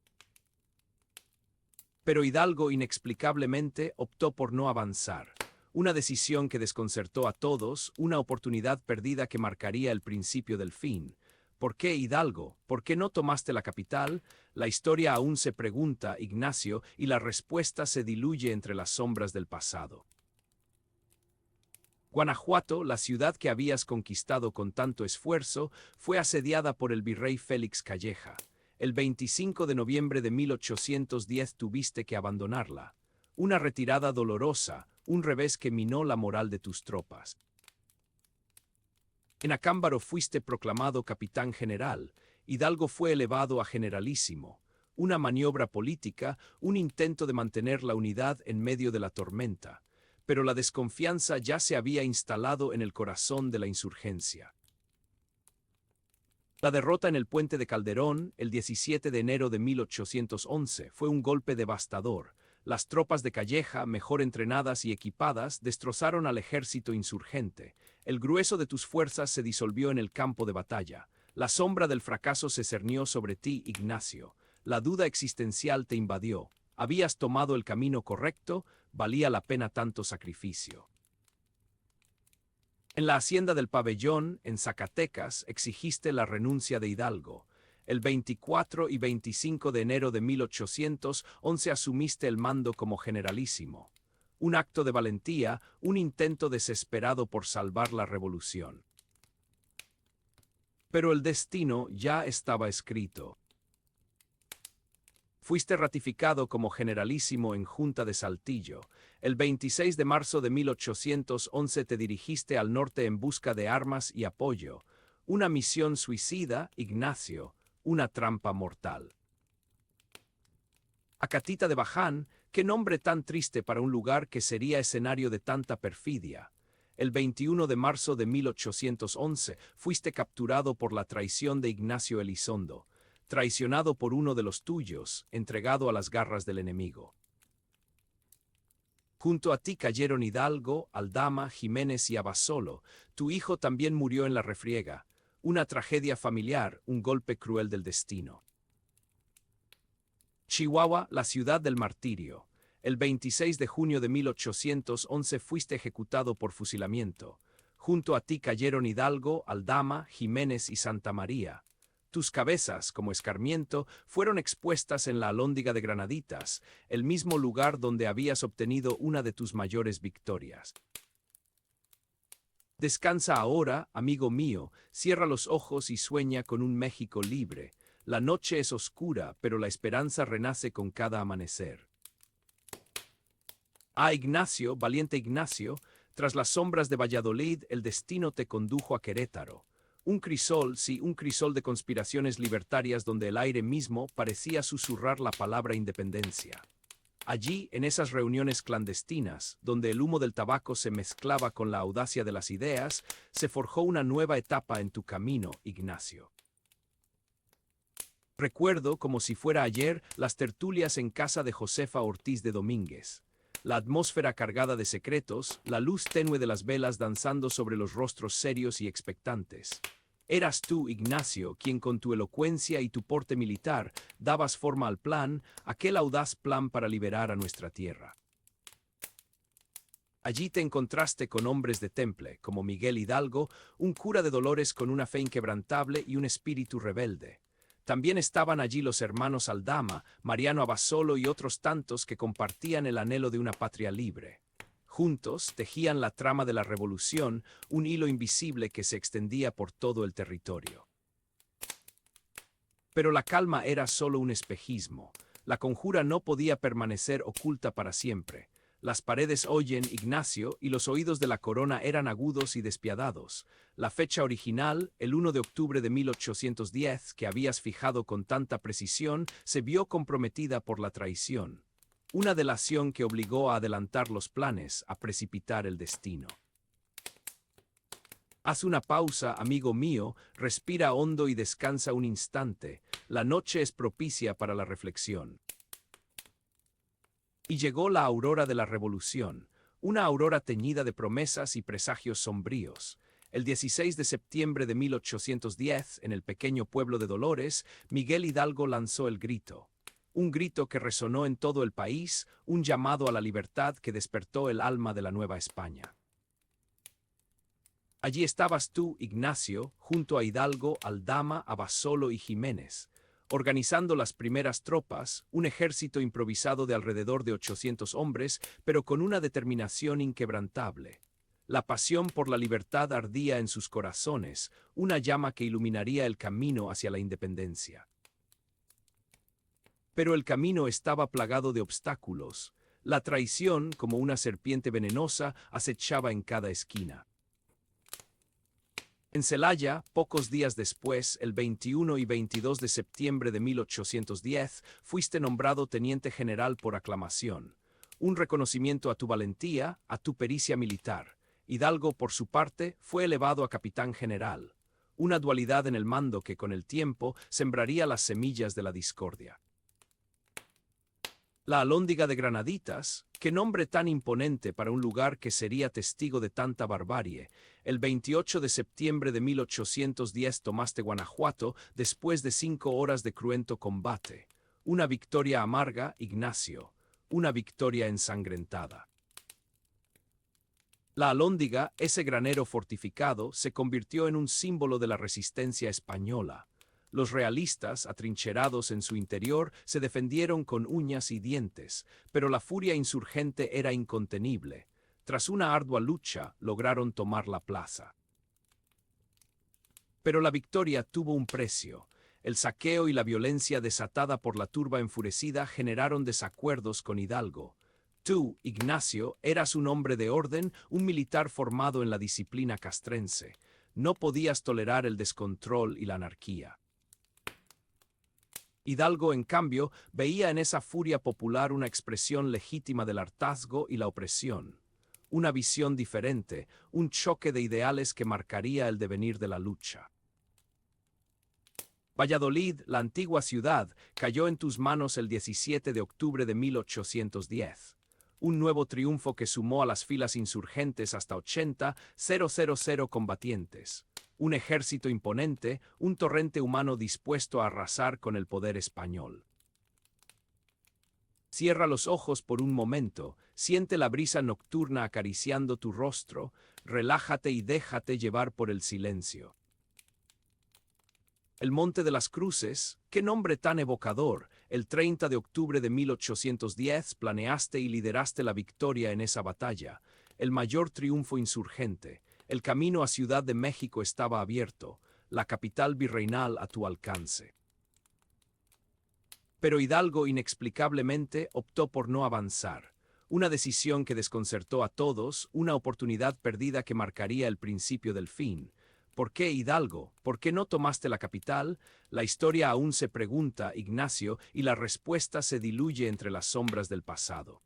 Pero Hidalgo inexplicablemente optó por no avanzar. Una decisión que desconcertó a todos, una oportunidad perdida que marcaría el principio del fin. ¿Por qué, Hidalgo? ¿Por qué no tomaste la capital? La historia aún se pregunta, Ignacio, y la respuesta se diluye entre las sombras del pasado. Guanajuato, la ciudad que habías conquistado con tanto esfuerzo, fue asediada por el virrey Félix Calleja. El 25 de noviembre de 1810 tuviste que abandonarla. Una retirada dolorosa, un revés que minó la moral de tus tropas. En Acámbaro fuiste proclamado capitán general. Hidalgo fue elevado a generalísimo. Una maniobra política, un intento de mantener la unidad en medio de la tormenta. Pero la desconfianza ya se había instalado en el corazón de la insurgencia. La derrota en el puente de Calderón, el 17 de enero de 1811, fue un golpe devastador. Las tropas de Calleja, mejor entrenadas y equipadas, destrozaron al ejército insurgente. El grueso de tus fuerzas se disolvió en el campo de batalla. La sombra del fracaso se cernió sobre ti, Ignacio. La duda existencial te invadió. ¿Habías tomado el camino correcto? ¿Valía la pena tanto sacrificio? En la hacienda del Pabellón, en Zacatecas, exigiste la renuncia de Hidalgo. El 24 y 25 de enero de 1811 asumiste el mando como generalísimo. Un acto de valentía, un intento desesperado por salvar la revolución. Pero el destino ya estaba escrito. Fuiste ratificado como generalísimo en Junta de Saltillo. El 26 de marzo de 1811 te dirigiste al norte en busca de armas y apoyo. Una misión suicida, Ignacio, una trampa mortal. Acatita de Baján, qué nombre tan triste para un lugar que sería escenario de tanta perfidia. El 21 de marzo de 1811 fuiste capturado por la traición de Ignacio Elizondo. Traicionado por uno de los tuyos, entregado a las garras del enemigo. Junto a ti cayeron Hidalgo, Aldama, Jiménez y Abasolo. Tu hijo también murió en la refriega. Una tragedia familiar, un golpe cruel del destino. Chihuahua, la ciudad del martirio. El 26 de junio de 1811 fuiste ejecutado por fusilamiento. Junto a ti cayeron Hidalgo, Aldama, Jiménez y Santa María. Tus cabezas, como escarmiento, fueron expuestas en la Alhóndiga de Granaditas, el mismo lugar donde habías obtenido una de tus mayores victorias. Descansa ahora, amigo mío, cierra los ojos y sueña con un México libre. La noche es oscura, pero la esperanza renace con cada amanecer. Ah, Ignacio, valiente Ignacio, tras las sombras de Valladolid, el destino te condujo a Querétaro. Un crisol, sí, un crisol de conspiraciones libertarias donde el aire mismo parecía susurrar la palabra independencia. Allí, en esas reuniones clandestinas, donde el humo del tabaco se mezclaba con la audacia de las ideas, se forjó una nueva etapa en tu camino, Ignacio. Recuerdo, como si fuera ayer, las tertulias en casa de Josefa Ortiz de Domínguez. La atmósfera cargada de secretos, la luz tenue de las velas danzando sobre los rostros serios y expectantes. Eras tú, Ignacio, quien con tu elocuencia y tu porte militar dabas forma al plan, aquel audaz plan para liberar a nuestra tierra. Allí te encontraste con hombres de temple, como Miguel Hidalgo, un cura de Dolores con una fe inquebrantable y un espíritu rebelde. También estaban allí los hermanos Aldama, Mariano Abasolo y otros tantos que compartían el anhelo de una patria libre. Juntos tejían la trama de la revolución, un hilo invisible que se extendía por todo el territorio. Pero la calma era solo un espejismo. La conjura no podía permanecer oculta para siempre. Las paredes oyen, Ignacio, y los oídos de la corona eran agudos y despiadados. La fecha original, el 1 de octubre de 1810, que habías fijado con tanta precisión, se vio comprometida por la traición. Una delación que obligó a adelantar los planes, a precipitar el destino. Haz una pausa, amigo mío, respira hondo y descansa un instante. La noche es propicia para la reflexión. Y llegó la aurora de la revolución, una aurora teñida de promesas y presagios sombríos. El 16 de septiembre de 1810, en el pequeño pueblo de Dolores, Miguel Hidalgo lanzó el grito. Un grito que resonó en todo el país, un llamado a la libertad que despertó el alma de la Nueva España. Allí estabas tú, Ignacio, junto a Hidalgo, Aldama, Abasolo y Jiménez, organizando las primeras tropas, un ejército improvisado de alrededor de 800 hombres, pero con una determinación inquebrantable. La pasión por la libertad ardía en sus corazones, una llama que iluminaría el camino hacia la independencia. Pero el camino estaba plagado de obstáculos. La traición, como una serpiente venenosa, acechaba en cada esquina. En Celaya, pocos días después, el 21 y 22 de septiembre de 1810, fuiste nombrado teniente general por aclamación. Un reconocimiento a tu valentía, a tu pericia militar. Hidalgo, por su parte, fue elevado a capitán general. Una dualidad en el mando que, con el tiempo, sembraría las semillas de la discordia. La Alhóndiga de Granaditas, qué nombre tan imponente para un lugar que sería testigo de tanta barbarie. El 28 de septiembre de 1810 tomaste Guanajuato después de 5 horas de cruento combate. Una victoria amarga, Ignacio, una victoria ensangrentada. La Alhóndiga, ese granero fortificado, se convirtió en un símbolo de la resistencia española. Los realistas, atrincherados en su interior, se defendieron con uñas y dientes, pero la furia insurgente era incontenible. Tras una ardua lucha, lograron tomar la plaza. Pero la victoria tuvo un precio. El saqueo y la violencia desatada por la turba enfurecida generaron desacuerdos con Hidalgo. Tú, Ignacio, eras un hombre de orden, un militar formado en la disciplina castrense. No podías tolerar el descontrol y la anarquía. Hidalgo, en cambio, veía en esa furia popular una expresión legítima del hartazgo y la opresión. Una visión diferente, un choque de ideales que marcaría el devenir de la lucha. Valladolid, la antigua ciudad, cayó en tus manos el 17 de octubre de 1810. Un nuevo triunfo que sumó a las filas insurgentes hasta 80,000 combatientes. Un ejército imponente, un torrente humano dispuesto a arrasar con el poder español. Cierra los ojos por un momento, siente la brisa nocturna acariciando tu rostro, relájate y déjate llevar por el silencio. El Monte de las Cruces, qué nombre tan evocador. El 30 de octubre de 1810 planeaste y lideraste la victoria en esa batalla, el mayor triunfo insurgente. El camino a Ciudad de México estaba abierto, la capital virreinal a tu alcance. Pero Hidalgo inexplicablemente optó por no avanzar. Una decisión que desconcertó a todos, una oportunidad perdida que marcaría el principio del fin. ¿Por qué, Hidalgo? ¿Por qué no tomaste la capital? La historia aún se pregunta, Ignacio, y la respuesta se diluye entre las sombras del pasado.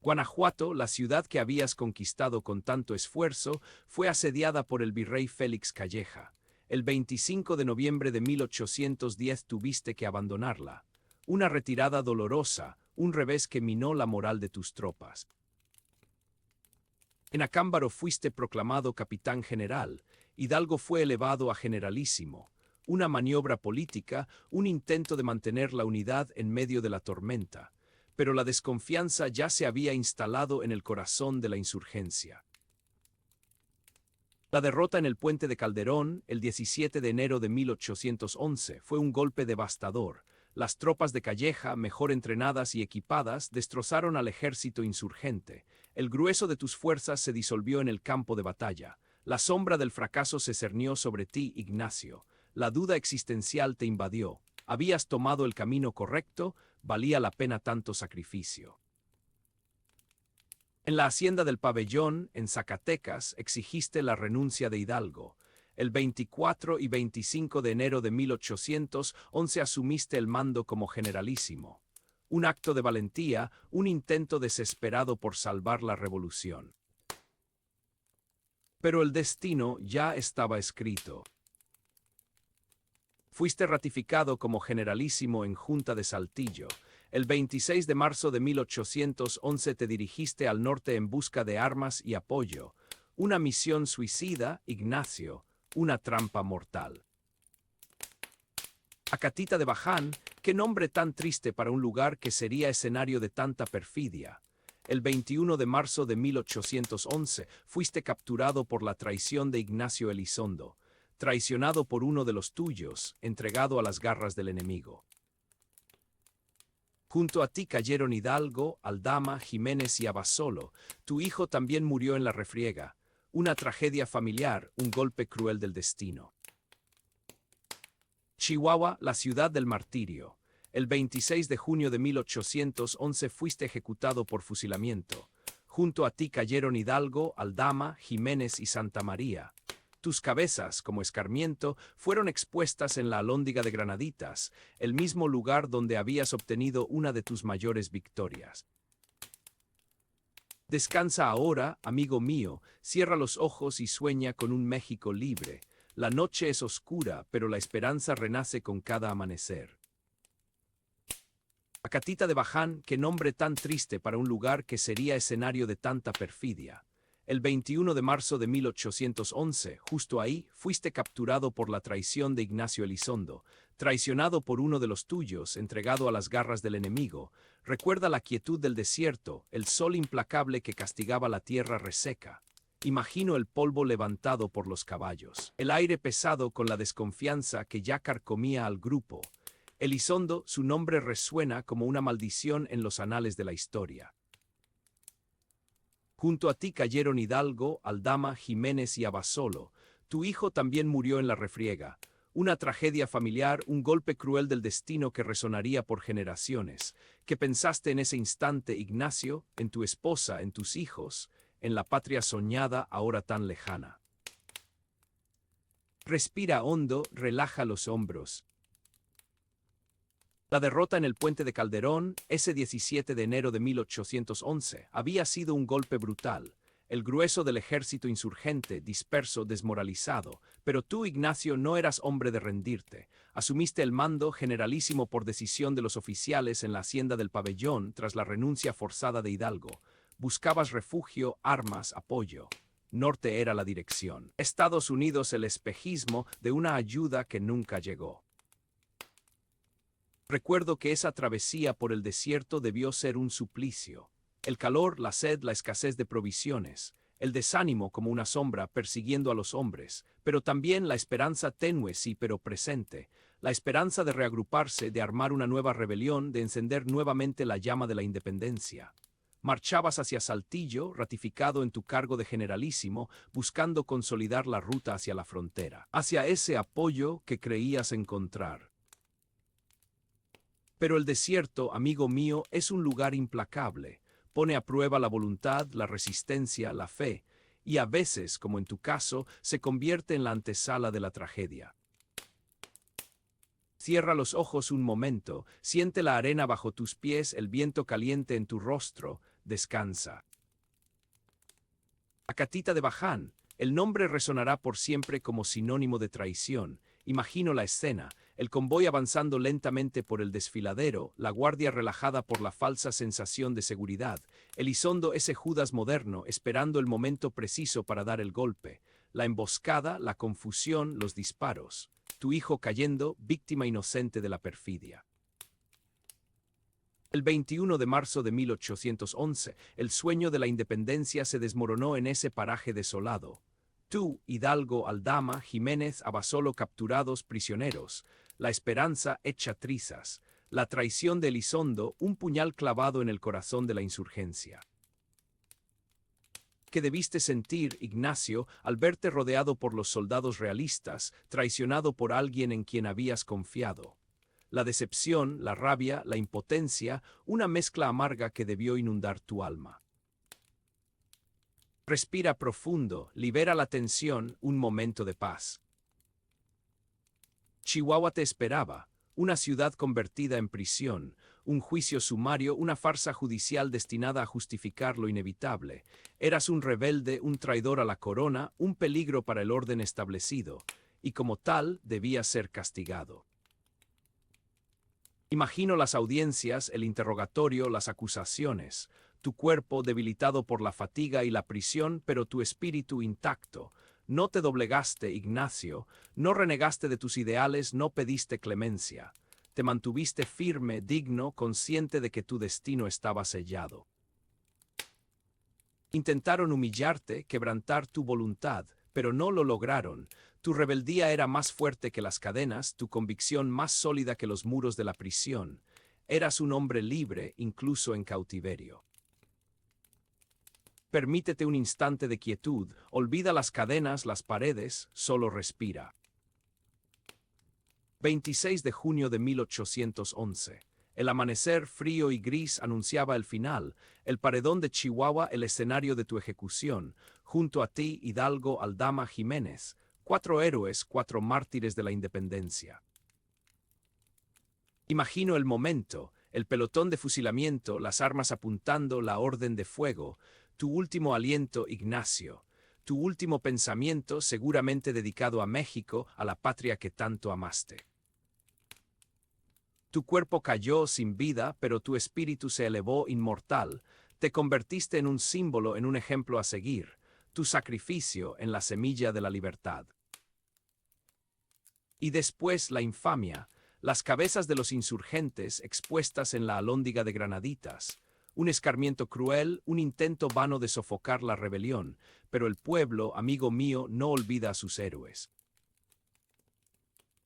Guanajuato, la ciudad que habías conquistado con tanto esfuerzo, fue asediada por el virrey Félix Calleja. El 25 de noviembre de 1810 tuviste que abandonarla. Una retirada dolorosa, un revés que minó la moral de tus tropas. En Acámbaro fuiste proclamado capitán general. Hidalgo fue elevado a generalísimo. Una maniobra política, un intento de mantener la unidad en medio de la tormenta. Pero la desconfianza ya se había instalado en el corazón de la insurgencia. La derrota en el puente de Calderón, el 17 de enero de 1811, fue un golpe devastador. Las tropas de Calleja, mejor entrenadas y equipadas, destrozaron al ejército insurgente. El grueso de tus fuerzas se disolvió en el campo de batalla. La sombra del fracaso se cernió sobre ti, Ignacio. La duda existencial te invadió. ¿Habías tomado el camino correcto? ¿Valía la pena tanto sacrificio? En la hacienda del Pabellón, en Zacatecas, exigiste la renuncia de Hidalgo. El 24 y 25 de enero de 1811 asumiste el mando como generalísimo. Un acto de valentía, un intento desesperado por salvar la revolución. Pero el destino ya estaba escrito. Fuiste ratificado como generalísimo en Junta de Saltillo. El 26 de marzo de 1811 te dirigiste al norte en busca de armas y apoyo. Una misión suicida, Ignacio, una trampa mortal. Acatita de Baján, qué nombre tan triste para un lugar que sería escenario de tanta perfidia. El 21 de marzo de 1811 fuiste capturado por la traición de Ignacio Elizondo, traicionado por uno de los tuyos, entregado a las garras del enemigo. Junto a ti cayeron Hidalgo, Aldama, Jiménez y Abasolo. Tu hijo también murió en la refriega. Una tragedia familiar, un golpe cruel del destino. Chihuahua, la ciudad del martirio. El 26 de junio de 1811 fuiste ejecutado por fusilamiento. Junto a ti cayeron Hidalgo, Aldama, Jiménez y Santa María. Tus cabezas, como escarmiento, fueron expuestas en la Alhóndiga de Granaditas, el mismo lugar donde habías obtenido una de tus mayores victorias. Descansa ahora, amigo mío, cierra los ojos y sueña con un México libre. La noche es oscura, pero la esperanza renace con cada amanecer. Acatita de Baján, qué nombre tan triste para un lugar que sería escenario de tanta perfidia. El 21 de marzo de 1811, justo ahí, fuiste capturado por la traición de Ignacio Elizondo, traicionado por uno de los tuyos, entregado a las garras del enemigo. Recuerda la quietud del desierto, el sol implacable que castigaba la tierra reseca. Imagino el polvo levantado por los caballos, el aire pesado con la desconfianza que ya carcomía al grupo. Elizondo, su nombre resuena como una maldición en los anales de la historia. Junto a ti cayeron Hidalgo, Aldama, Jiménez y Abasolo. Tu hijo también murió en la refriega. Una tragedia familiar, un golpe cruel del destino que resonaría por generaciones. ¿Qué pensaste en ese instante, Ignacio, en tu esposa, en tus hijos, en la patria soñada ahora tan lejana? Respira hondo, relaja los hombros. La derrota en el puente de Calderón, ese 17 de enero de 1811, había sido un golpe brutal. El grueso del ejército insurgente, disperso, desmoralizado. Pero tú, Ignacio, no eras hombre de rendirte. Asumiste el mando generalísimo por decisión de los oficiales en la hacienda del Pabellón tras la renuncia forzada de Hidalgo. Buscabas refugio, armas, apoyo. Norte era la dirección. Estados Unidos el espejismo de una ayuda que nunca llegó. Recuerdo que esa travesía por el desierto debió ser un suplicio. El calor, la sed, la escasez de provisiones, el desánimo como una sombra persiguiendo a los hombres, pero también la esperanza tenue sí pero presente, la esperanza de reagruparse, de armar una nueva rebelión, de encender nuevamente la llama de la independencia. Marchabas hacia Saltillo, ratificado en tu cargo de generalísimo, buscando consolidar la ruta hacia la frontera, hacia ese apoyo que creías encontrar. Pero el desierto, amigo mío, es un lugar implacable. Pone a prueba la voluntad, la resistencia, la fe, y a veces, como en tu caso, se convierte en la antesala de la tragedia. Cierra los ojos un momento, siente la arena bajo tus pies, el viento caliente en tu rostro, descansa. Acatita de Baján, el nombre resonará por siempre como sinónimo de traición. Imagino la escena, el convoy avanzando lentamente por el desfiladero, la guardia relajada por la falsa sensación de seguridad, Elizondo ese Judas moderno esperando el momento preciso para dar el golpe, la emboscada, la confusión, los disparos. Tu hijo cayendo, víctima inocente de la perfidia. El 21 de marzo de 1811, el sueño de la independencia se desmoronó en ese paraje desolado. Tú, Hidalgo, Aldama, Jiménez, Abasolo capturados prisioneros, la esperanza hecha trizas, la traición de Elizondo, un puñal clavado en el corazón de la insurgencia. ¿Qué debiste sentir, Ignacio, al verte rodeado por los soldados realistas, traicionado por alguien en quien habías confiado? La decepción, la rabia, la impotencia, una mezcla amarga que debió inundar tu alma. Respira profundo, libera la tensión, un momento de paz. Chihuahua te esperaba, una ciudad convertida en prisión, un juicio sumario, una farsa judicial destinada a justificar lo inevitable. Eras un rebelde, un traidor a la corona, un peligro para el orden establecido, y como tal debías ser castigado. Imagino las audiencias, el interrogatorio, las acusaciones, tu cuerpo debilitado por la fatiga y la prisión, pero tu espíritu intacto. No te doblegaste, Ignacio, no renegaste de tus ideales, no pediste clemencia. Te mantuviste firme, digno, consciente de que tu destino estaba sellado. Intentaron humillarte, quebrantar tu voluntad, pero no lo lograron. Tu rebeldía era más fuerte que las cadenas, tu convicción más sólida que los muros de la prisión. Eras un hombre libre, incluso en cautiverio. Permítete un instante de quietud, olvida las cadenas, las paredes, solo respira. 26 de junio de 1811. El amanecer frío y gris anunciaba el final, el paredón de Chihuahua el escenario de tu ejecución, junto a ti, Hidalgo, Aldama, Jiménez, 4 héroes, 4 mártires de la independencia. Imagino el momento, el pelotón de fusilamiento, las armas apuntando, la orden de fuego, tu último aliento, Ignacio, tu último pensamiento seguramente dedicado a México, a la patria que tanto amaste. Tu cuerpo cayó sin vida, pero tu espíritu se elevó inmortal. Te convertiste en un símbolo, en un ejemplo a seguir. Tu sacrificio en la semilla de la libertad. Y después la infamia, las cabezas de los insurgentes expuestas en la alhóndiga de granaditas. Un escarmiento cruel, un intento vano de sofocar la rebelión, pero el pueblo, amigo mío, no olvida a sus héroes.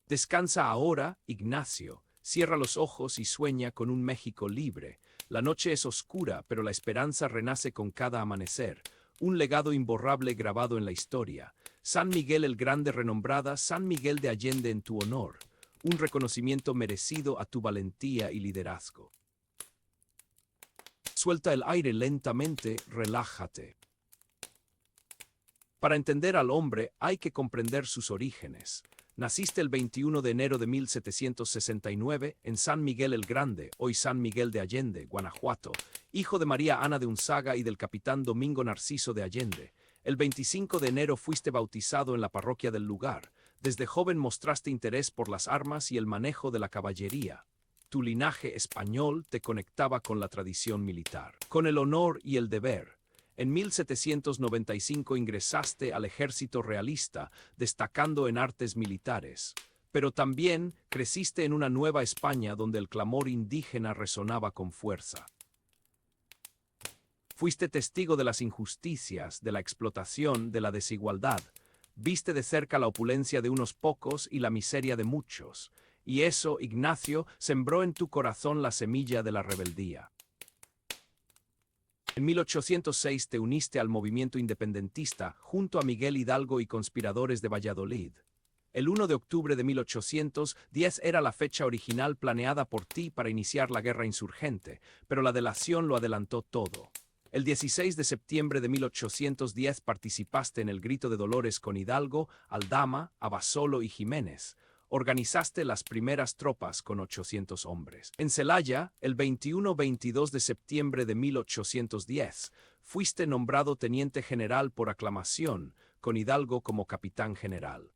Descansa ahora, Ignacio. Cierra los ojos y sueña con un México libre. La noche es oscura, pero la esperanza renace con cada amanecer. Un legado imborrable grabado en la historia. San Miguel el Grande renombrada, San Miguel de Allende en tu honor. Un reconocimiento merecido a tu valentía y liderazgo. Suelta el aire lentamente, relájate. Para entender al hombre hay que comprender sus orígenes. Naciste el 21 de enero de 1769 en San Miguel el Grande, hoy San Miguel de Allende, Guanajuato, hijo de María Ana de Unzaga y del capitán Domingo Narciso de Allende. El 25 de enero fuiste bautizado en la parroquia del lugar. Desde joven mostraste interés por las armas y el manejo de la caballería. Tu linaje español te conectaba con la tradición militar, con el honor y el deber. En 1795 ingresaste al ejército realista, destacando en artes militares. Pero también creciste en una nueva España donde el clamor indígena resonaba con fuerza. Fuiste testigo de las injusticias, de la explotación, de la desigualdad. Viste de cerca la opulencia de unos pocos y la miseria de muchos. Y eso, Ignacio, sembró en tu corazón la semilla de la rebeldía. En 1806 te uniste al movimiento independentista junto a Miguel Hidalgo y conspiradores de Valladolid. El 1 de octubre de 1810 era la fecha original planeada por ti para iniciar la guerra insurgente, pero la delación lo adelantó todo. El 16 de septiembre de 1810 participaste en el Grito de Dolores con Hidalgo, Aldama, Abasolo y Jiménez. Organizaste las primeras tropas con 800 hombres. En Celaya, el 21-22 de septiembre de 1810, fuiste nombrado teniente general por aclamación, con Hidalgo como capitán general.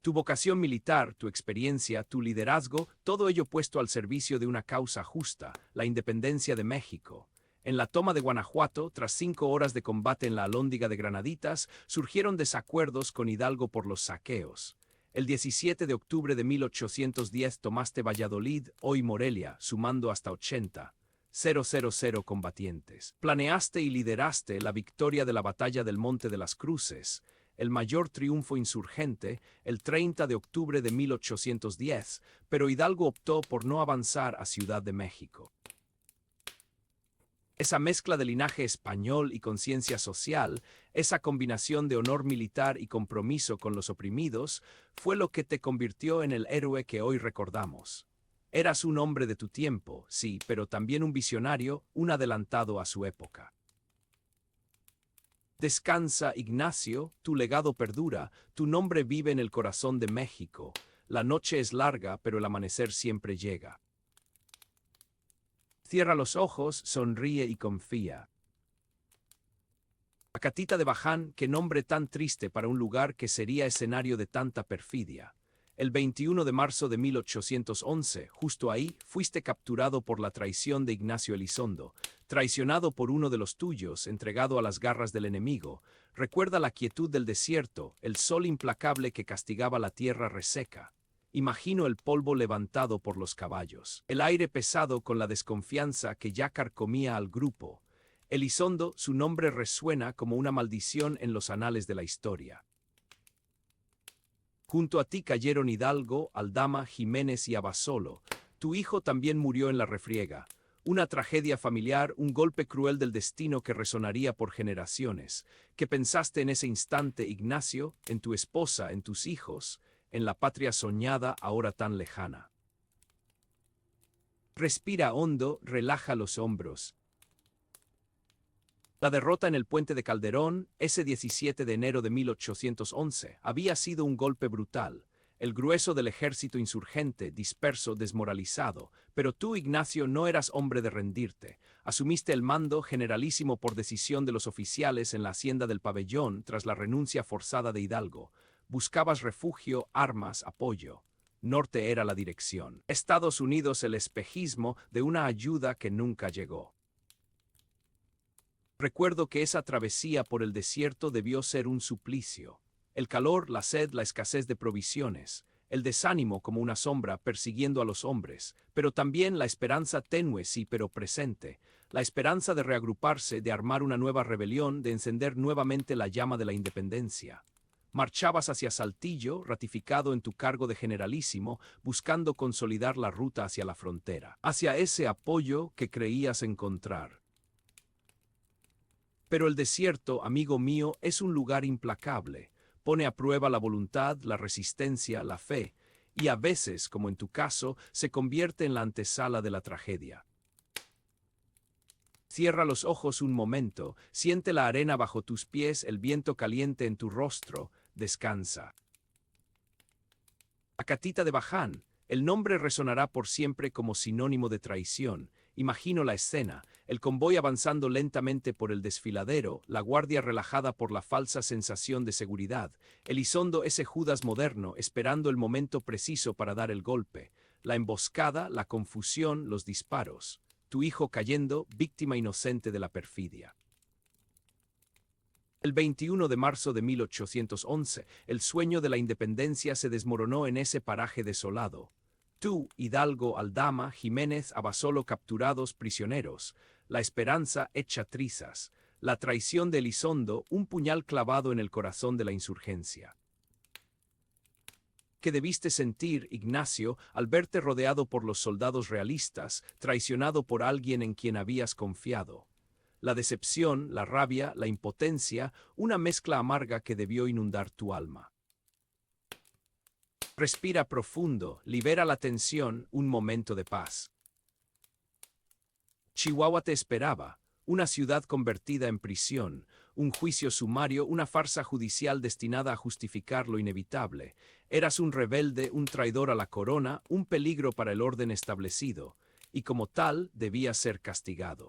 Tu vocación militar, tu experiencia, tu liderazgo, todo ello puesto al servicio de una causa justa, la independencia de México. En la toma de Guanajuato, tras 5 horas de combate en la Alhóndiga de Granaditas, surgieron desacuerdos con Hidalgo por los saqueos. El 17 de octubre de 1810 tomaste Valladolid, hoy Morelia, sumando hasta 80,000 combatientes. Planeaste y lideraste la victoria de la batalla del Monte de las Cruces, el mayor triunfo insurgente, el 30 de octubre de 1810, pero Hidalgo optó por no avanzar a Ciudad de México. Esa mezcla de linaje español y conciencia social, esa combinación de honor militar y compromiso con los oprimidos, fue lo que te convirtió en el héroe que hoy recordamos. Eras un hombre de tu tiempo, sí, pero también un visionario, un adelantado a su época. Descansa, Ignacio, tu legado perdura, tu nombre vive en el corazón de México. La noche es larga, pero el amanecer siempre llega. Cierra los ojos, sonríe y confía. Acatita de Baján, qué nombre tan triste para un lugar que sería escenario de tanta perfidia. El 21 de marzo de 1811, justo ahí, fuiste capturado por la traición de Ignacio Elizondo, traicionado por uno de los tuyos, entregado a las garras del enemigo. Recuerda la quietud del desierto, el sol implacable que castigaba la tierra reseca. Imagino el polvo levantado por los caballos, el aire pesado con la desconfianza que ya carcomía al grupo. Elizondo, su nombre resuena como una maldición en los anales de la historia. Junto a ti cayeron Hidalgo, Aldama, Jiménez y Abasolo. Tu hijo también murió en la refriega. Una tragedia familiar, un golpe cruel del destino que resonaría por generaciones. ¿Qué pensaste en ese instante, Ignacio, en tu esposa, en tus hijos, en la patria soñada ahora tan lejana? Respira hondo, relaja los hombros. La derrota en el puente de Calderón, ese 17 de enero de 1811, había sido un golpe brutal. El grueso del ejército insurgente, disperso, desmoralizado. Pero tú, Ignacio, no eras hombre de rendirte. Asumiste el mando generalísimo por decisión de los oficiales en la hacienda del Pabellón tras la renuncia forzada de Hidalgo. Buscabas refugio, armas, apoyo. Norte era la dirección. Estados Unidos el espejismo de una ayuda que nunca llegó. Recuerdo que esa travesía por el desierto debió ser un suplicio. El calor, la sed, la escasez de provisiones, el desánimo como una sombra persiguiendo a los hombres, pero también la esperanza tenue sí pero presente, la esperanza de reagruparse, de armar una nueva rebelión, de encender nuevamente la llama de la independencia. Marchabas hacia Saltillo, ratificado en tu cargo de generalísimo, buscando consolidar la ruta hacia la frontera, hacia ese apoyo que creías encontrar. Pero el desierto, amigo mío, es un lugar implacable. Pone a prueba la voluntad, la resistencia, la fe, y a veces, como en tu caso, se convierte en la antesala de la tragedia. Cierra los ojos un momento, siente la arena bajo tus pies, el viento caliente en tu rostro, descansa. Acatita de Baján, el nombre resonará por siempre como sinónimo de traición. Imagino la escena, el convoy avanzando lentamente por el desfiladero, la guardia relajada por la falsa sensación de seguridad, Elizondo ese Judas moderno esperando el momento preciso para dar el golpe, la emboscada, la confusión, los disparos, tu hijo cayendo, víctima inocente de la perfidia. El 21 de marzo de 1811, el sueño de la independencia se desmoronó en ese paraje desolado. Tú, Hidalgo, Aldama, Jiménez, Abasolo capturados, prisioneros, la esperanza hecha trizas, la traición de Elizondo, un puñal clavado en el corazón de la insurgencia. ¿Qué debiste sentir, Ignacio, al verte rodeado por los soldados realistas, traicionado por alguien en quien habías confiado? La decepción, la rabia, la impotencia, una mezcla amarga que debió inundar tu alma. Respira profundo, libera la tensión, un momento de paz. Chihuahua te esperaba, una ciudad convertida en prisión, un juicio sumario, una farsa judicial destinada a justificar lo inevitable. Eras un rebelde, un traidor a la corona, un peligro para el orden establecido, y como tal debías ser castigado.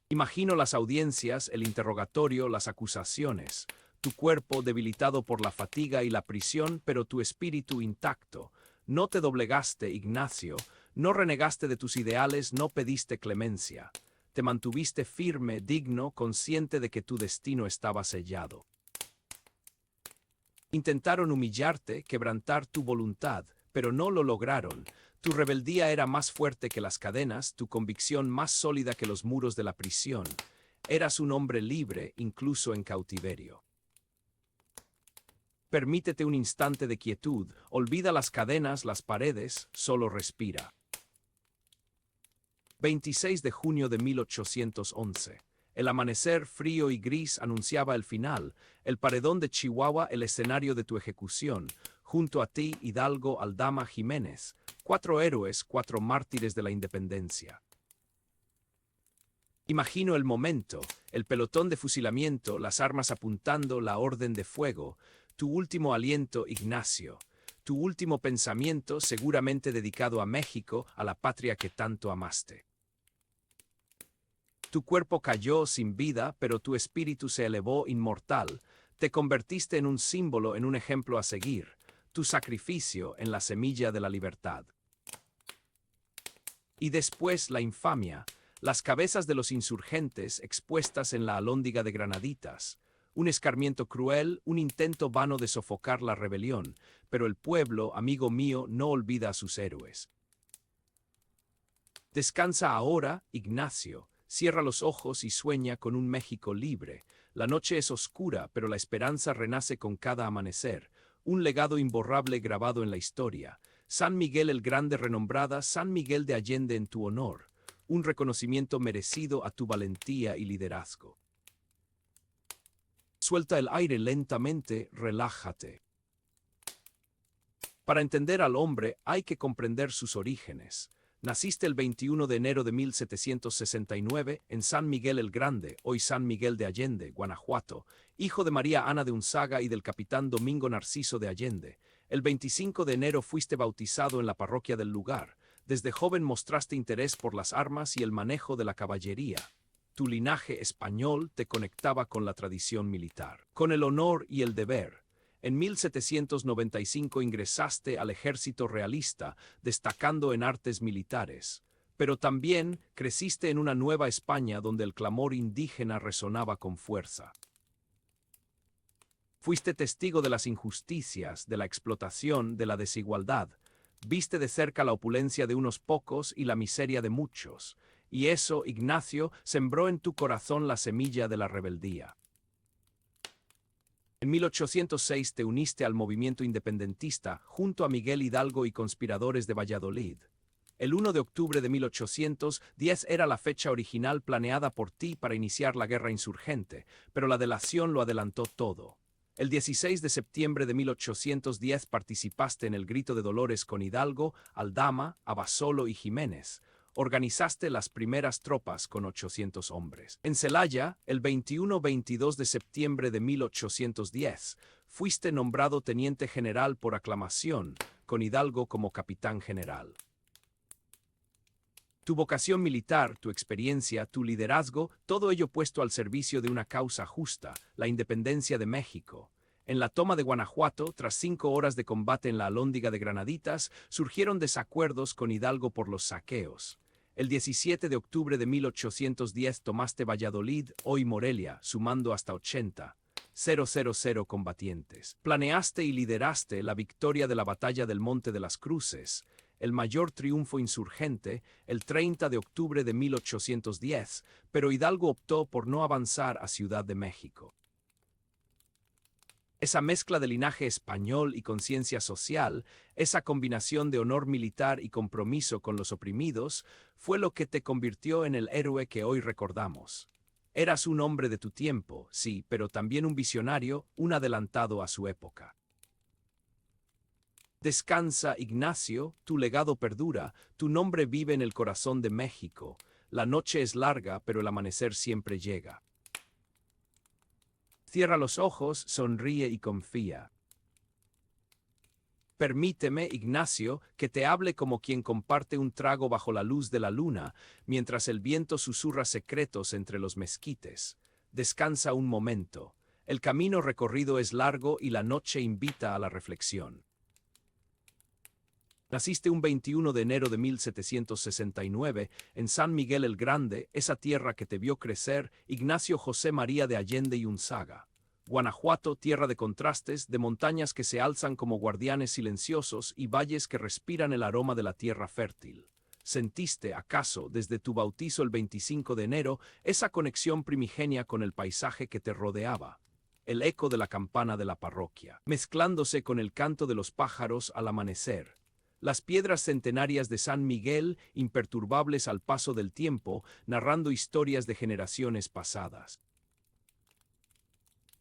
Imagino las audiencias, el interrogatorio, las acusaciones. Tu cuerpo debilitado por la fatiga y la prisión, pero tu espíritu intacto. No te doblegaste, Ignacio, No renegaste de tus ideales, no pediste clemencia. Te mantuviste firme, digno, consciente de que tu destino estaba sellado. Intentaron humillarte, quebrantar tu voluntad, pero no lo lograron. Tu rebeldía era más fuerte que las cadenas, tu convicción más sólida que los muros de la prisión. Eras un hombre libre, incluso en cautiverio. Permítete un instante de quietud, olvida las cadenas, las paredes, solo respira. 26 de junio de 1811. El amanecer frío y gris anunciaba el final, el paredón de Chihuahua el escenario de tu ejecución, junto a ti Hidalgo, Aldama, Jiménez, 4 héroes, 4 mártires de la independencia. Imagino el momento, el pelotón de fusilamiento, las armas apuntando, la orden de fuego, tu último aliento, Ignacio, tu último pensamiento seguramente dedicado a México, a la patria que tanto amaste. Tu cuerpo cayó sin vida, pero tu espíritu se elevó inmortal, te convertiste en un símbolo, en un ejemplo a seguir, tu sacrificio en la semilla de la libertad. Y después la infamia, las cabezas de los insurgentes expuestas en la alhóndiga de Granaditas, un escarmiento cruel, un intento vano de sofocar la rebelión, pero el pueblo, amigo mío, no olvida a sus héroes. Descansa ahora, Ignacio, cierra los ojos y sueña con un México libre. La noche es oscura, pero la esperanza renace con cada amanecer, un legado imborrable grabado en la historia. San Miguel el Grande renombrada, San Miguel de Allende en tu honor, un reconocimiento merecido a tu valentía y liderazgo. Suelta el aire lentamente, relájate. Para entender al hombre hay que comprender sus orígenes. Naciste el 21 de enero de 1769 en San Miguel el Grande, hoy San Miguel de Allende, Guanajuato, hijo de María Ana de Unzaga y del capitán Domingo Narciso de Allende. El 25 de enero fuiste bautizado en la parroquia del lugar. Desde joven mostraste interés por las armas y el manejo de la caballería. Tu linaje español te conectaba con la tradición militar, con el honor y el deber. En 1795 ingresaste al ejército realista, destacando en artes militares. Pero también creciste en una nueva España donde el clamor indígena resonaba con fuerza. Fuiste testigo de las injusticias, de la explotación, de la desigualdad. Viste de cerca la opulencia de unos pocos y la miseria de muchos. Y eso, Ignacio, sembró en tu corazón la semilla de la rebeldía. En 1806 te uniste al movimiento independentista junto a Miguel Hidalgo y conspiradores de Valladolid. El 1 de octubre de 1810 era la fecha original planeada por ti para iniciar la guerra insurgente, pero la delación lo adelantó todo. El 16 de septiembre de 1810 participaste en el Grito de Dolores con Hidalgo, Aldama, Abasolo y Jiménez. Organizaste las primeras tropas con 800 hombres. En Celaya, el 21-22 de septiembre de 1810, fuiste nombrado teniente general por aclamación, con Hidalgo como capitán general. Tu vocación militar, tu experiencia, tu liderazgo, todo ello puesto al servicio de una causa justa, la independencia de México. En la toma de Guanajuato, tras 5 horas de combate en la alhóndiga de Granaditas, surgieron desacuerdos con Hidalgo por los saqueos. El 17 de octubre de 1810 tomaste Valladolid, hoy Morelia, sumando hasta 80,000 combatientes. Planeaste y lideraste la victoria de la batalla del Monte de las Cruces, el mayor triunfo insurgente, el 30 de octubre de 1810, pero Hidalgo optó por no avanzar a Ciudad de México. Esa mezcla de linaje español y conciencia social, esa combinación de honor militar y compromiso con los oprimidos, fue lo que te convirtió en el héroe que hoy recordamos. Eras un hombre de tu tiempo, sí, pero también un visionario, un adelantado a su época. Descansa, Ignacio, tu legado perdura, tu nombre vive en el corazón de México. La noche es larga, pero el amanecer siempre llega. Cierra los ojos, sonríe y confía. Permíteme, Ignacio, que te hable como quien comparte un trago bajo la luz de la luna, mientras el viento susurra secretos entre los mezquites. Descansa un momento. El camino recorrido es largo y la noche invita a la reflexión. Naciste un 21 de enero de 1769 en San Miguel el Grande, esa tierra que te vio crecer Ignacio José María de Allende y Unzaga. Guanajuato, tierra de contrastes, de montañas que se alzan como guardianes silenciosos y valles que respiran el aroma de la tierra fértil. ¿Sentiste, acaso, desde tu bautizo el 25 de enero, esa conexión primigenia con el paisaje que te rodeaba? El eco de la campana de la parroquia, mezclándose con el canto de los pájaros al amanecer. Las piedras centenarias de San Miguel, imperturbables al paso del tiempo, narrando historias de generaciones pasadas.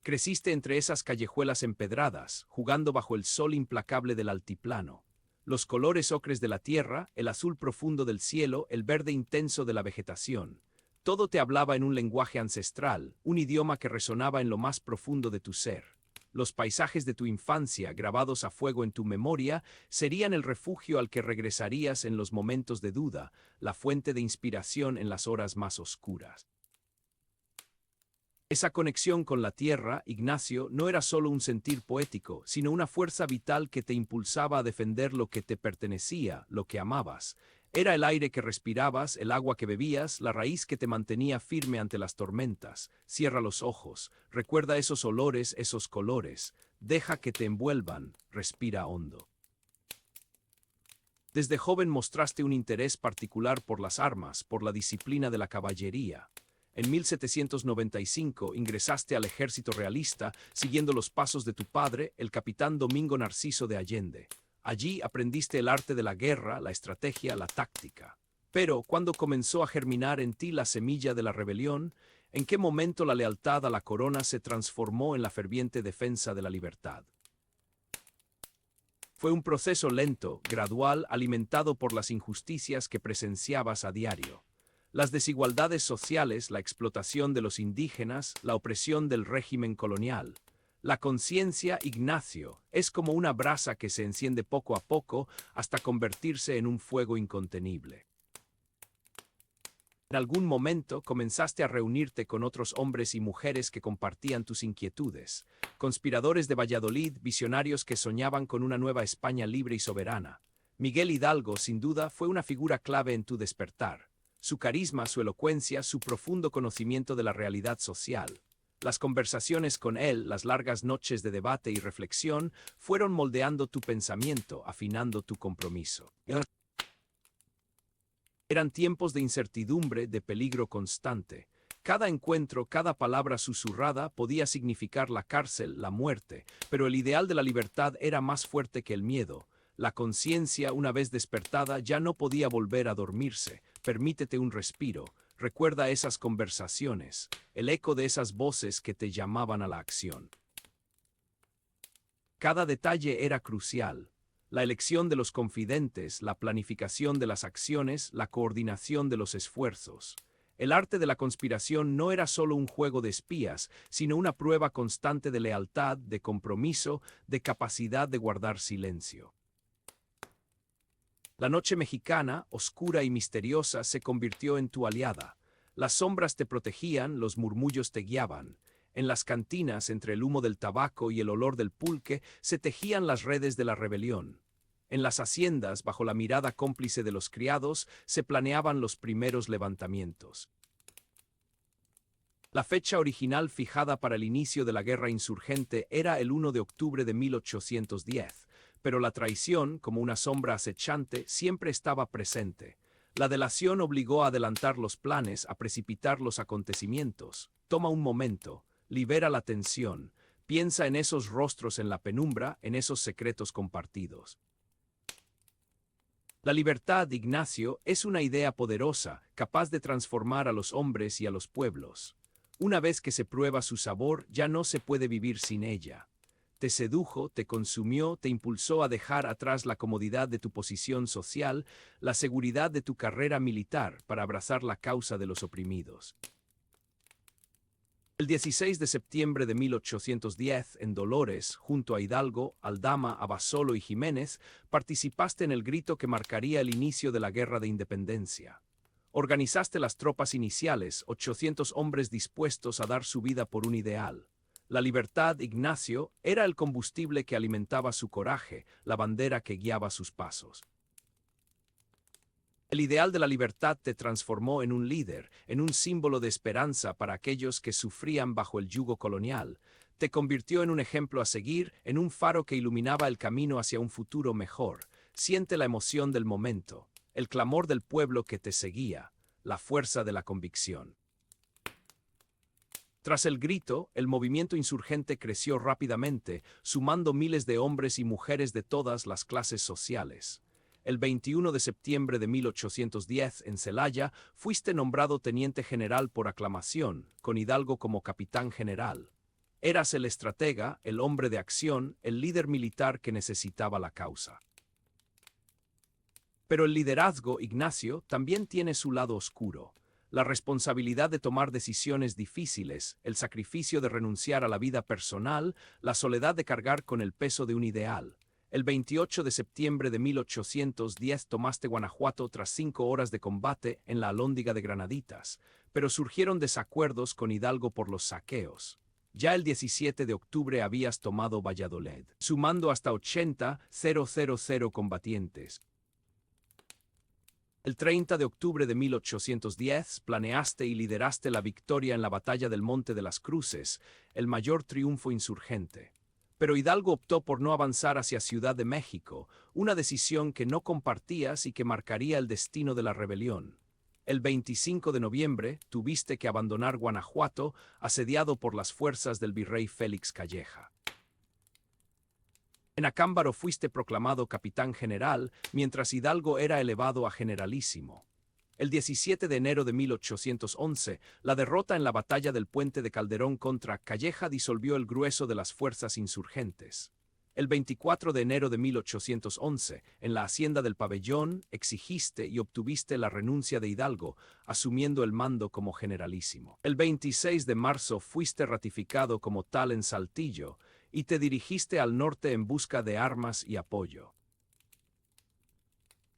Creciste entre esas callejuelas empedradas, jugando bajo el sol implacable del altiplano. Los colores ocres de la tierra, el azul profundo del cielo, el verde intenso de la vegetación. Todo te hablaba en un lenguaje ancestral, un idioma que resonaba en lo más profundo de tu ser. Los paisajes de tu infancia, grabados a fuego en tu memoria, serían el refugio al que regresarías en los momentos de duda, la fuente de inspiración en las horas más oscuras. Esa conexión con la tierra, Ignacio, no era solo un sentir poético, sino una fuerza vital que te impulsaba a defender lo que te pertenecía, lo que amabas. Era el aire que respirabas, el agua que bebías, la raíz que te mantenía firme ante las tormentas. Cierra los ojos, recuerda esos olores, esos colores. Deja que te envuelvan, respira hondo. Desde joven mostraste un interés particular por las armas, por la disciplina de la caballería. En 1795 ingresaste al ejército realista, siguiendo los pasos de tu padre, el capitán Domingo Narciso de Allende. Allí aprendiste el arte de la guerra, la estrategia, la táctica. Pero, ¿cuándo comenzó a germinar en ti la semilla de la rebelión? ¿En qué momento la lealtad a la corona se transformó en la ferviente defensa de la libertad? Fue un proceso lento, gradual, alimentado por las injusticias que presenciabas a diario. Las desigualdades sociales, la explotación de los indígenas, la opresión del régimen colonial. La conciencia, Ignacio, es como una brasa que se enciende poco a poco hasta convertirse en un fuego incontenible. En algún momento comenzaste a reunirte con otros hombres y mujeres que compartían tus inquietudes, conspiradores de Valladolid, visionarios que soñaban con una nueva España libre y soberana. Miguel Hidalgo, sin duda, fue una figura clave en tu despertar. Su carisma, su elocuencia, su profundo conocimiento de la realidad social. Las conversaciones con él, las largas noches de debate y reflexión, fueron moldeando tu pensamiento, afinando tu compromiso. Eran tiempos de incertidumbre, de peligro constante. Cada encuentro, cada palabra susurrada podía significar la cárcel, la muerte, pero el ideal de la libertad era más fuerte que el miedo. La conciencia, una vez despertada, ya no podía volver a dormirse. Permítete un respiro. Recuerda esas conversaciones, el eco de esas voces que te llamaban a la acción. Cada detalle era crucial. La elección de los confidentes, la planificación de las acciones, la coordinación de los esfuerzos. El arte de la conspiración no era solo un juego de espías, sino una prueba constante de lealtad, de compromiso, de capacidad de guardar silencio. La noche mexicana, oscura y misteriosa, se convirtió en tu aliada. Las sombras te protegían, los murmullos te guiaban. En las cantinas, entre el humo del tabaco y el olor del pulque, se tejían las redes de la rebelión. En las haciendas, bajo la mirada cómplice de los criados, se planeaban los primeros levantamientos. La fecha original fijada para el inicio de la guerra insurgente era el 1 de octubre de 1810. Pero la traición, como una sombra acechante, siempre estaba presente. La delación obligó a adelantar los planes, a precipitar los acontecimientos. Toma un momento, libera la tensión, piensa en esos rostros en la penumbra, en esos secretos compartidos. La libertad, Ignacio, es una idea poderosa, capaz de transformar a los hombres y a los pueblos. Una vez que se prueba su sabor, ya no se puede vivir sin ella. Te sedujo, te consumió, te impulsó a dejar atrás la comodidad de tu posición social, la seguridad de tu carrera militar para abrazar la causa de los oprimidos. El 16 de septiembre de 1810, en Dolores, junto a Hidalgo, Aldama, Abasolo y Jiménez, participaste en el grito que marcaría el inicio de la Guerra de Independencia. Organizaste las tropas iniciales, 800 hombres dispuestos a dar su vida por un ideal. La libertad, Ignacio, era el combustible que alimentaba su coraje, la bandera que guiaba sus pasos. El ideal de la libertad te transformó en un líder, en un símbolo de esperanza para aquellos que sufrían bajo el yugo colonial. Te convirtió en un ejemplo a seguir, en un faro que iluminaba el camino hacia un futuro mejor. Siente la emoción del momento, el clamor del pueblo que te seguía, la fuerza de la convicción. Tras el grito, el movimiento insurgente creció rápidamente, sumando miles de hombres y mujeres de todas las clases sociales. El 21 de septiembre de 1810, en Celaya, fuiste nombrado teniente general por aclamación, con Hidalgo como capitán general. Eras el estratega, el hombre de acción, el líder militar que necesitaba la causa. Pero el liderazgo, Ignacio, también tiene su lado oscuro. La responsabilidad de tomar decisiones difíciles, el sacrificio de renunciar a la vida personal, la soledad de cargar con el peso de un ideal. El 28 de septiembre de 1810 tomaste Guanajuato tras 5 horas de combate en la Alhóndiga de Granaditas, pero surgieron desacuerdos con Hidalgo por los saqueos. Ya el 17 de octubre habías tomado Valladolid, sumando hasta 80,000 combatientes. El 30 de octubre de 1810 planeaste y lideraste la victoria en la batalla del Monte de las Cruces, el mayor triunfo insurgente. Pero Hidalgo optó por no avanzar hacia Ciudad de México, una decisión que no compartías y que marcaría el destino de la rebelión. El 25 de noviembre tuviste que abandonar Guanajuato, asediado por las fuerzas del virrey Félix Calleja. En Acámbaro fuiste proclamado capitán general, mientras Hidalgo era elevado a generalísimo. El 17 de enero de 1811, la derrota en la batalla del Puente de Calderón contra Calleja disolvió el grueso de las fuerzas insurgentes. El 24 de enero de 1811, en la hacienda del Pabellón, exigiste y obtuviste la renuncia de Hidalgo, asumiendo el mando como generalísimo. El 26 de marzo fuiste ratificado como tal en Saltillo, y te dirigiste al norte en busca de armas y apoyo.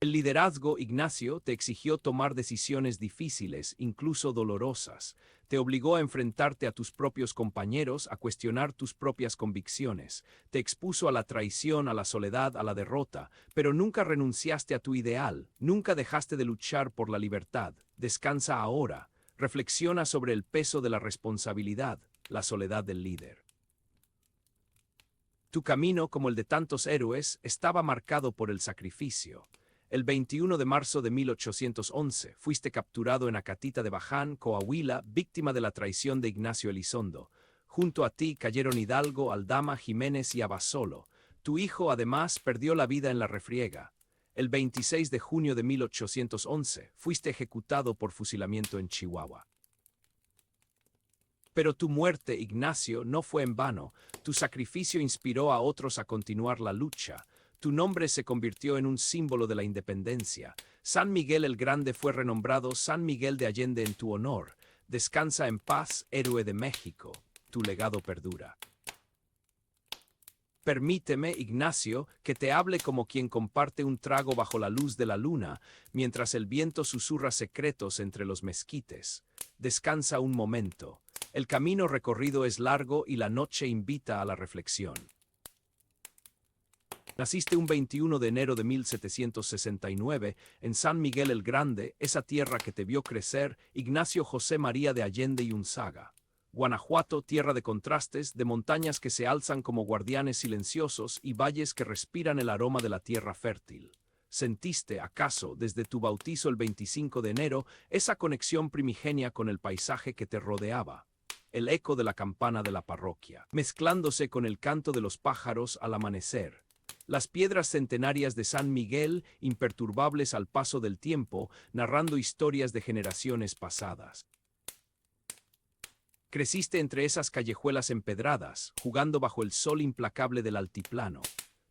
El liderazgo, Ignacio, te exigió tomar decisiones difíciles, incluso dolorosas. Te obligó a enfrentarte a tus propios compañeros, a cuestionar tus propias convicciones. Te expuso a la traición, a la soledad, a la derrota, pero nunca renunciaste a tu ideal, nunca dejaste de luchar por la libertad. Descansa ahora, reflexiona sobre el peso de la responsabilidad, la soledad del líder. Tu camino, como el de tantos héroes, estaba marcado por el sacrificio. El 21 de marzo de 1811 fuiste capturado en Acatita de Baján, Coahuila, víctima de la traición de Ignacio Elizondo. Junto a ti cayeron Hidalgo, Aldama, Jiménez y Abasolo. Tu hijo, además, perdió la vida en la refriega. El 26 de junio de 1811 fuiste ejecutado por fusilamiento en Chihuahua. Pero tu muerte, Ignacio, no fue en vano. Tu sacrificio inspiró a otros a continuar la lucha. Tu nombre se convirtió en un símbolo de la independencia. San Miguel el Grande fue renombrado San Miguel de Allende en tu honor. Descansa en paz, héroe de México. Tu legado perdura. Permíteme, Ignacio, que te hable como quien comparte un trago bajo la luz de la luna, mientras el viento susurra secretos entre los mezquites. Descansa un momento. El camino recorrido es largo y la noche invita a la reflexión. Naciste un 21 de enero de 1769 en San Miguel el Grande, esa tierra que te vio crecer, Ignacio José María de Allende y Unzaga. Guanajuato, tierra de contrastes, de montañas que se alzan como guardianes silenciosos y valles que respiran el aroma de la tierra fértil. ¿Sentiste, acaso, desde tu bautizo el 25 de enero, esa conexión primigenia con el paisaje que te rodeaba? El eco de la campana de la parroquia, mezclándose con el canto de los pájaros al amanecer. Las piedras centenarias de San Miguel, imperturbables al paso del tiempo, narrando historias de generaciones pasadas. Creciste entre esas callejuelas empedradas, jugando bajo el sol implacable del altiplano.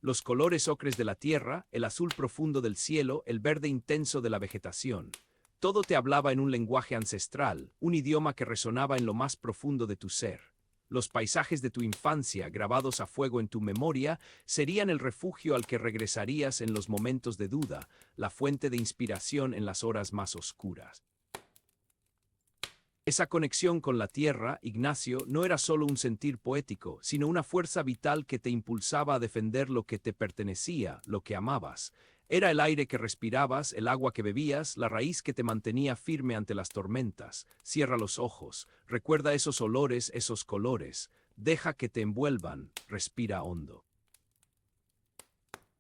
Los colores ocres de la tierra, el azul profundo del cielo, el verde intenso de la vegetación. Todo te hablaba en un lenguaje ancestral, un idioma que resonaba en lo más profundo de tu ser. Los paisajes de tu infancia, grabados a fuego en tu memoria, serían el refugio al que regresarías en los momentos de duda, la fuente de inspiración en las horas más oscuras. Esa conexión con la tierra, Ignacio, no era solo un sentir poético, sino una fuerza vital que te impulsaba a defender lo que te pertenecía, lo que amabas. Era el aire que respirabas, el agua que bebías, la raíz que te mantenía firme ante las tormentas. Cierra los ojos, recuerda esos olores, esos colores. Deja que te envuelvan, respira hondo.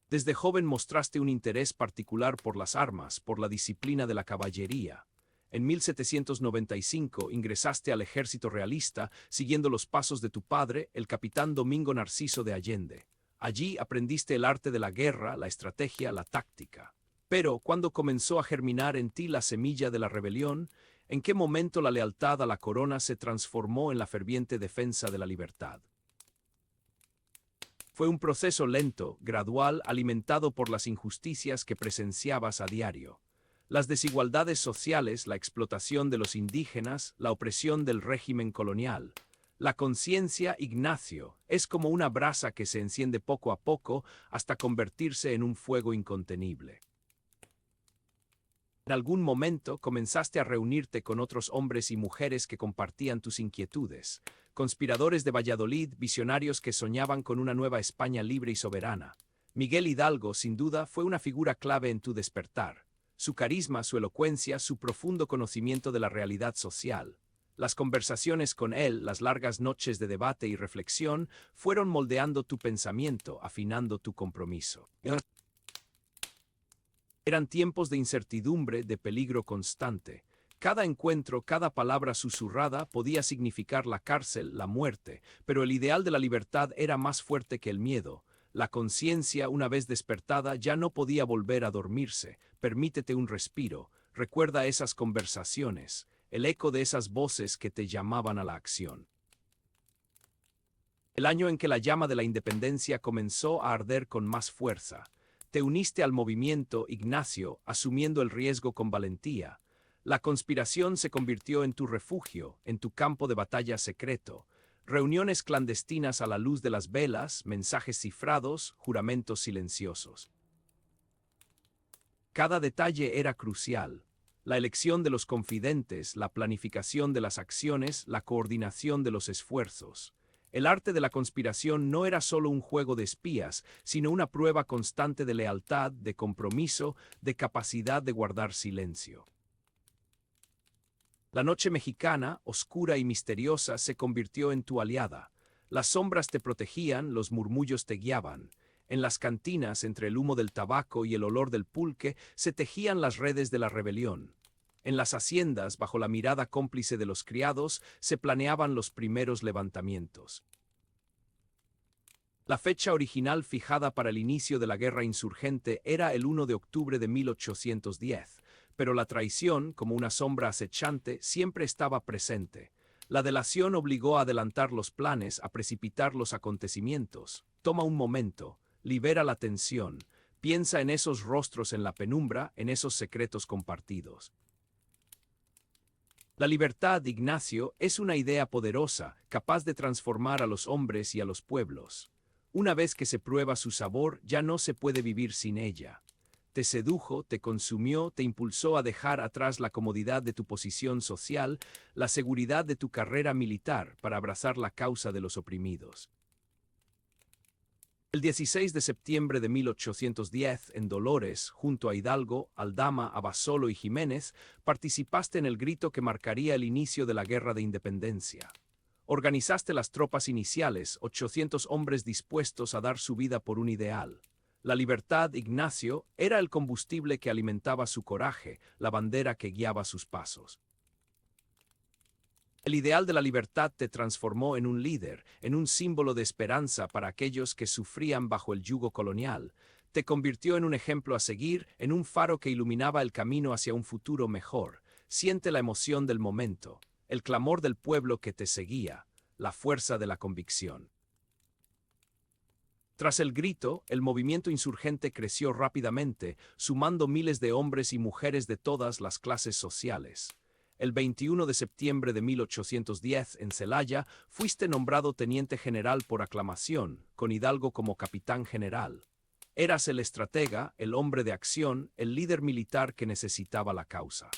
Desde joven mostraste un interés particular por las armas, por la disciplina de la caballería. En 1795 ingresaste al ejército realista, siguiendo los pasos de tu padre, el capitán Domingo Narciso de Allende. Allí aprendiste el arte de la guerra, la estrategia, la táctica. Pero, ¿cuándo comenzó a germinar en ti la semilla de la rebelión? ¿En qué momento la lealtad a la corona se transformó en la ferviente defensa de la libertad? Fue un proceso lento, gradual, alimentado por las injusticias que presenciabas a diario. Las desigualdades sociales, la explotación de los indígenas, la opresión del régimen colonial. La conciencia, Ignacio, es como una brasa que se enciende poco a poco hasta convertirse en un fuego incontenible. En algún momento comenzaste a reunirte con otros hombres y mujeres que compartían tus inquietudes, conspiradores de Valladolid, visionarios que soñaban con una nueva España libre y soberana. Miguel Hidalgo, sin duda, fue una figura clave en tu despertar. Su carisma, su elocuencia, su profundo conocimiento de la realidad social. Las conversaciones con él, las largas noches de debate y reflexión, fueron moldeando tu pensamiento, afinando tu compromiso. Eran tiempos de incertidumbre, de peligro constante. Cada encuentro, cada palabra susurrada podía significar la cárcel, la muerte, pero el ideal de la libertad era más fuerte que el miedo. La conciencia, una vez despertada, ya no podía volver a dormirse. Permítete un respiro. Recuerda esas conversaciones, el eco de esas voces que te llamaban a la acción. El año en que la llama de la independencia comenzó a arder con más fuerza. Te uniste al movimiento, Ignacio, asumiendo el riesgo con valentía. La conspiración se convirtió en tu refugio, en tu campo de batalla secreto. Reuniones clandestinas a la luz de las velas, mensajes cifrados, juramentos silenciosos. Cada detalle era crucial. La elección de los confidentes, la planificación de las acciones, la coordinación de los esfuerzos. El arte de la conspiración no era solo un juego de espías, sino una prueba constante de lealtad, de compromiso, de capacidad de guardar silencio. La noche mexicana, oscura y misteriosa, se convirtió en tu aliada. Las sombras te protegían, los murmullos te guiaban. En las cantinas, entre el humo del tabaco y el olor del pulque, se tejían las redes de la rebelión. En las haciendas, bajo la mirada cómplice de los criados, se planeaban los primeros levantamientos. La fecha original fijada para el inicio de la guerra insurgente era el 1 de octubre de 1810, pero la traición, como una sombra acechante, siempre estaba presente. La delación obligó a adelantar los planes, a precipitar los acontecimientos. Toma un momento, libera la tensión, piensa en esos rostros en la penumbra, en esos secretos compartidos. La libertad, Ignacio, es una idea poderosa, capaz de transformar a los hombres y a los pueblos. Una vez que se prueba su sabor, ya no se puede vivir sin ella. Te sedujo, te consumió, te impulsó a dejar atrás la comodidad de tu posición social, la seguridad de tu carrera militar para abrazar la causa de los oprimidos. El 16 de septiembre de 1810, en Dolores, junto a Hidalgo, Aldama, Abasolo y Jiménez, participaste en el grito que marcaría el inicio de la Guerra de Independencia. Organizaste las tropas iniciales, 800 hombres dispuestos a dar su vida por un ideal. La libertad, Ignacio, era el combustible que alimentaba su coraje, la bandera que guiaba sus pasos. El ideal de la libertad te transformó en un líder, en un símbolo de esperanza para aquellos que sufrían bajo el yugo colonial. Te convirtió en un ejemplo a seguir, en un faro que iluminaba el camino hacia un futuro mejor. Siente la emoción del momento, el clamor del pueblo que te seguía, la fuerza de la convicción. Tras el grito, el movimiento insurgente creció rápidamente, sumando miles de hombres y mujeres de todas las clases sociales. El 21 de septiembre de 1810, en Celaya, fuiste nombrado teniente general por aclamación, con Hidalgo como capitán general. Eras el estratega, el hombre de acción, el líder militar que necesitaba la causa.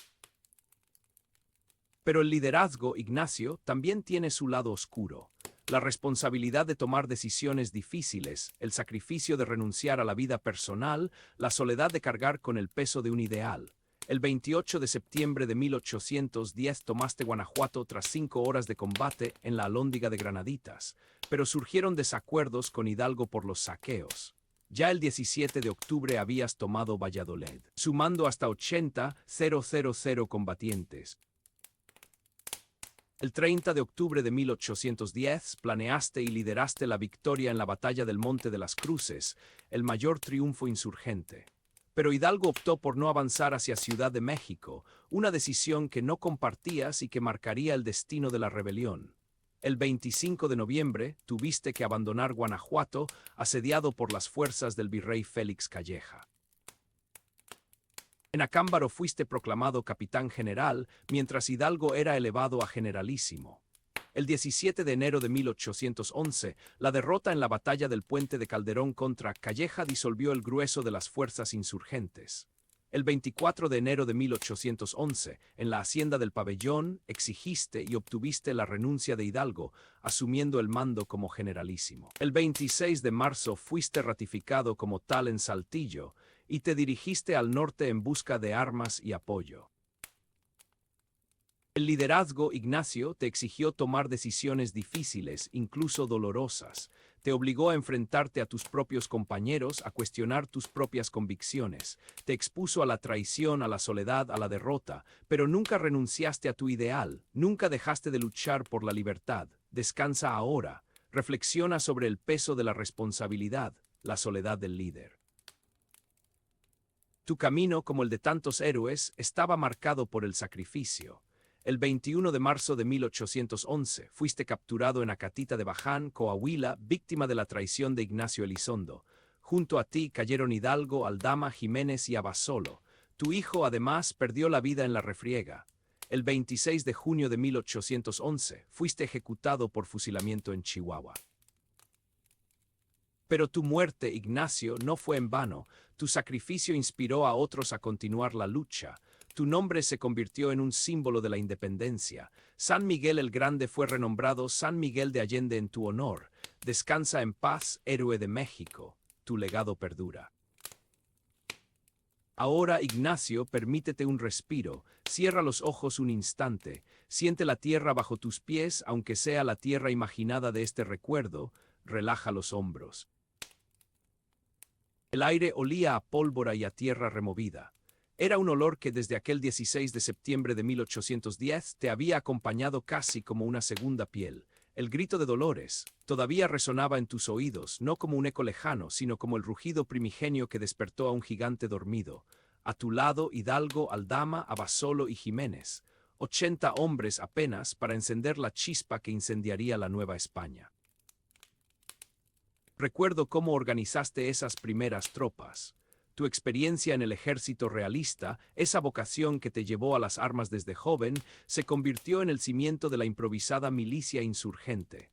Pero el liderazgo, Ignacio, también tiene su lado oscuro. la responsabilidad de tomar decisiones difíciles, el sacrificio de renunciar a la vida personal, la soledad de cargar con el peso de un ideal. El 28 de septiembre de 1810 tomaste Guanajuato tras 5 horas de combate en la Alhóndiga de Granaditas, pero surgieron desacuerdos con Hidalgo por los saqueos. Ya el 17 de octubre habías tomado Valladolid, sumando hasta 80,000 combatientes. El 30 de octubre de 1810 planeaste y lideraste la victoria en la batalla del Monte de las Cruces, el mayor triunfo insurgente. Pero Hidalgo optó por no avanzar hacia Ciudad de México, una decisión que no compartías y que marcaría el destino de la rebelión. El 25 de noviembre tuviste que abandonar Guanajuato, asediado por las fuerzas del virrey Félix Calleja. En Acámbaro fuiste proclamado capitán general, mientras Hidalgo era elevado a generalísimo. El 17 de enero de 1811, la derrota en la batalla del Puente de Calderón contra Calleja disolvió el grueso de las fuerzas insurgentes. El 24 de enero de 1811, en la hacienda del Pabellón, exigiste y obtuviste la renuncia de Hidalgo, asumiendo el mando como generalísimo. El 26 de marzo fuiste ratificado como tal en Saltillo y te dirigiste al norte en busca de armas y apoyo. El liderazgo, Ignacio, te exigió tomar decisiones difíciles, incluso dolorosas. Te obligó a enfrentarte a tus propios compañeros, a cuestionar tus propias convicciones. Te expuso a la traición, a la soledad, a la derrota, pero nunca renunciaste a tu ideal, nunca dejaste de luchar por la libertad. Descansa ahora, reflexiona sobre el peso de la responsabilidad, la soledad del líder. Tu camino, como el de tantos héroes, estaba marcado por el sacrificio. El 21 de marzo de 1811 fuiste capturado en Acatita de Baján, Coahuila, víctima de la traición de Ignacio Elizondo. Junto a ti cayeron Hidalgo, Aldama, Jiménez y Abasolo. Tu hijo, además, perdió la vida en la refriega. El 26 de junio de 1811 fuiste ejecutado por fusilamiento en Chihuahua. Pero tu muerte, Ignacio, no fue en vano. Tu sacrificio inspiró a otros a continuar la lucha. Tu nombre se convirtió en un símbolo de la independencia. San Miguel el Grande fue renombrado San Miguel de Allende en tu honor. Descansa en paz, héroe de México. Tu legado perdura. Ahora, Ignacio, permítete un respiro. Cierra los ojos un instante. Siente la tierra bajo tus pies, aunque sea la tierra imaginada de este recuerdo. Relaja los hombros. El aire olía a pólvora y a tierra removida. Era un olor que desde aquel 16 de septiembre de 1810 te había acompañado casi como una segunda piel. El grito de Dolores todavía resonaba en tus oídos, no como un eco lejano, sino como el rugido primigenio que despertó a un gigante dormido. A tu lado, Hidalgo, Aldama, Abasolo y Jiménez. 80 hombres apenas para encender la chispa que incendiaría la Nueva España. Recuerdo cómo organizaste esas primeras tropas. Tu experiencia en el ejército realista, esa vocación que te llevó a las armas desde joven, se convirtió en el cimiento de la improvisada milicia insurgente.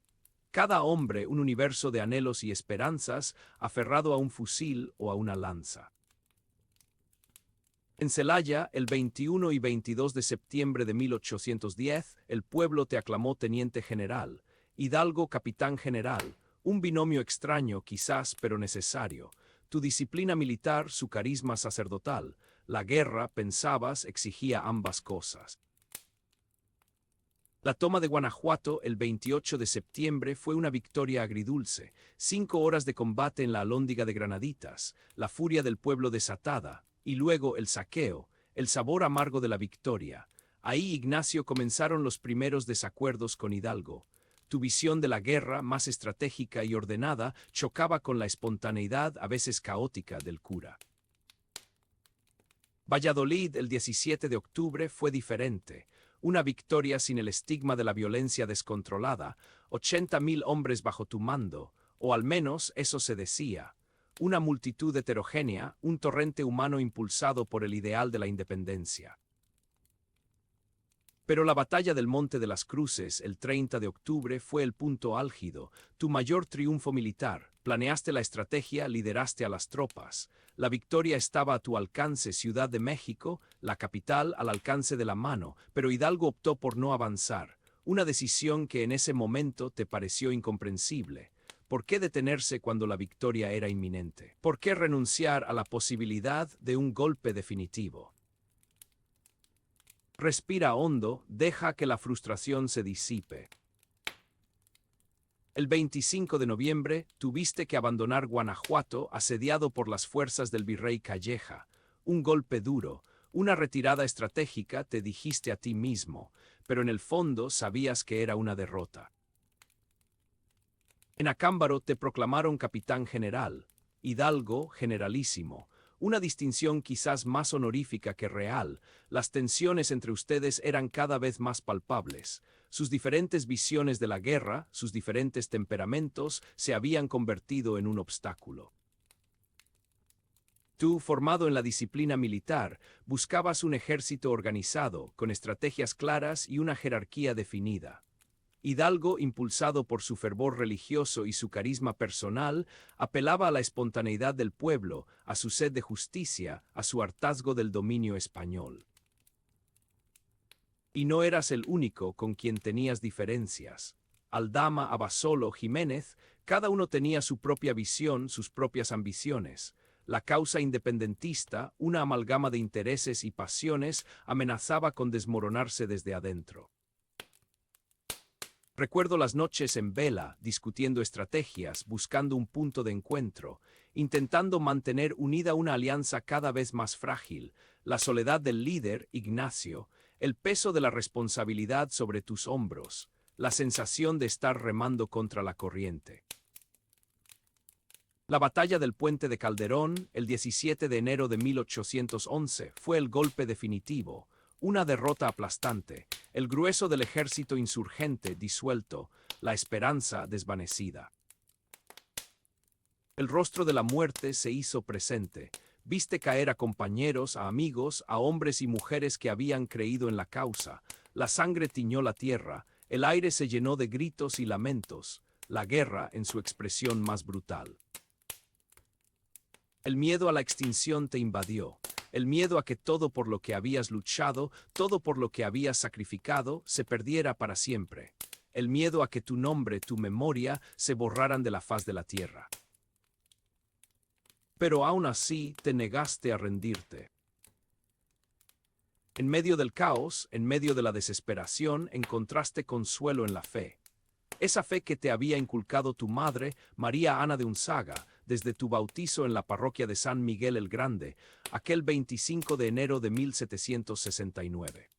Cada hombre un universo de anhelos y esperanzas, aferrado a un fusil o a una lanza. En Celaya, el 21 y 22 de septiembre de 1810, el pueblo te aclamó teniente general, Hidalgo capitán general, un binomio extraño quizás, pero necesario. Tu disciplina militar, su carisma sacerdotal. La guerra, pensabas, exigía ambas cosas. La toma de Guanajuato el 28 de septiembre fue una victoria agridulce. 5 horas de combate en la Alhóndiga de Granaditas, la furia del pueblo desatada, y luego el saqueo, el sabor amargo de la victoria. Ahí, Ignacio, comenzaron los primeros desacuerdos con Hidalgo. Tu visión de la guerra, más estratégica y ordenada, chocaba con la espontaneidad, a veces caótica, del cura. Valladolid, el 17 de octubre, fue diferente. Una victoria sin el estigma de la violencia descontrolada, 80,000 hombres bajo tu mando, o al menos eso se decía. Una multitud heterogénea, un torrente humano impulsado por el ideal de la independencia. Pero la batalla del Monte de las Cruces, el 30 de octubre, fue el punto álgido, tu mayor triunfo militar. Planeaste la estrategia, lideraste a las tropas. La victoria estaba a tu alcance, Ciudad de México, la capital, al alcance de la mano, pero Hidalgo optó por no avanzar. una decisión que en ese momento te pareció incomprensible. ¿Por qué detenerse cuando la victoria era inminente? ¿Por qué renunciar a la posibilidad de un golpe definitivo? Respira hondo, deja que la frustración se disipe. El 25 de noviembre tuviste que abandonar Guanajuato asediado por las fuerzas del virrey Calleja. Un golpe duro, una retirada estratégica, te dijiste a ti mismo, pero en el fondo sabías que era una derrota. En Acámbaro te proclamaron capitán general, Hidalgo generalísimo, una distinción quizás más honorífica que real. Las tensiones entre ustedes eran cada vez más palpables. Sus diferentes visiones de la guerra, sus diferentes temperamentos, se habían convertido en un obstáculo. Tú, formado en la disciplina militar, buscabas un ejército organizado, con estrategias claras y una jerarquía definida. Hidalgo, impulsado por su fervor religioso y su carisma personal, apelaba a la espontaneidad del pueblo, a su sed de justicia, a su hartazgo del dominio español. Y no eras el único con quien tenías diferencias. Aldama, Abasolo, Jiménez, cada uno tenía su propia visión, sus propias ambiciones. La causa independentista, una amalgama de intereses y pasiones, amenazaba con desmoronarse desde adentro. Recuerdo las noches en vela, discutiendo estrategias, buscando un punto de encuentro, intentando mantener unida una alianza cada vez más frágil, la soledad del líder, Ignacio, el peso de la responsabilidad sobre tus hombros, la sensación de estar remando contra la corriente. La batalla del Puente de Calderón, el 17 de enero de 1811, fue el golpe definitivo. Una derrota aplastante, el grueso del ejército insurgente disuelto, la esperanza desvanecida. El rostro de la muerte se hizo presente. Viste caer a compañeros, a amigos, a hombres y mujeres que habían creído en la causa. La sangre tiñó la tierra, el aire se llenó de gritos y lamentos, la guerra en su expresión más brutal. El miedo a la extinción te invadió. El miedo a que todo por lo que habías luchado, todo por lo que habías sacrificado, se perdiera para siempre. El miedo a que tu nombre, tu memoria, se borraran de la faz de la tierra. Pero aún así te negaste a rendirte. En medio del caos, en medio de la desesperación, encontraste consuelo en la fe. Esa fe que te había inculcado tu madre, María Ana de Unzaga, desde tu bautizo en la parroquia de San Miguel el Grande, aquel 25 de enero de 1769.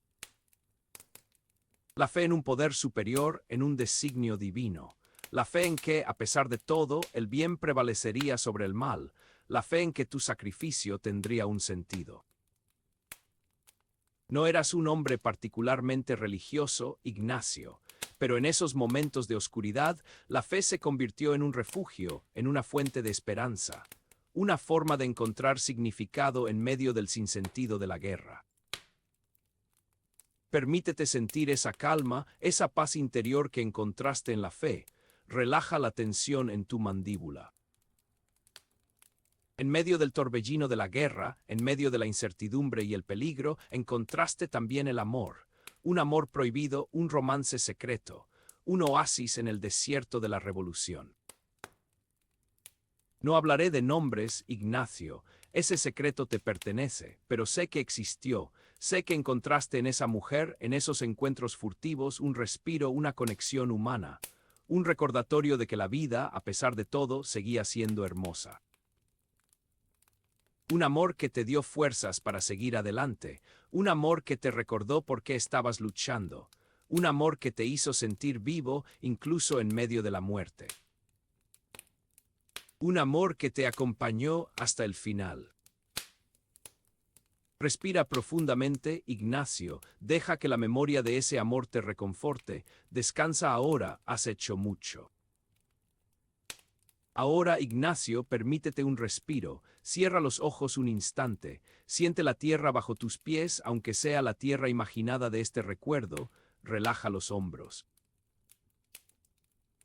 La fe en un poder superior, en un designio divino. La fe en que, a pesar de todo, el bien prevalecería sobre el mal. La fe en que tu sacrificio tendría un sentido. No eras un hombre particularmente religioso, Ignacio, pero en esos momentos de oscuridad, la fe se convirtió en un refugio, en una fuente de esperanza, una forma de encontrar significado en medio del sinsentido de la guerra. Permítete sentir esa calma, esa paz interior que encontraste en la fe. Relaja la tensión en tu mandíbula. En medio del torbellino de la guerra, en medio de la incertidumbre y el peligro, encontraste también el amor. Un amor prohibido, un romance secreto, un oasis en el desierto de la revolución. No hablaré de nombres, Ignacio, ese secreto te pertenece, pero sé que existió, sé que encontraste en esa mujer, en esos encuentros furtivos, un respiro, una conexión humana, un recordatorio de que la vida, a pesar de todo, seguía siendo hermosa. Un amor que te dio fuerzas para seguir adelante, un amor que te recordó por qué estabas luchando, un amor que te hizo sentir vivo incluso en medio de la muerte. Un amor que te acompañó hasta el final. Respira profundamente, Ignacio, deja que la memoria de ese amor te reconforte, descansa ahora, has hecho mucho. Ahora, Ignacio, permítete un respiro, cierra los ojos un instante, siente la tierra bajo tus pies, aunque sea la tierra imaginada de este recuerdo, relaja los hombros.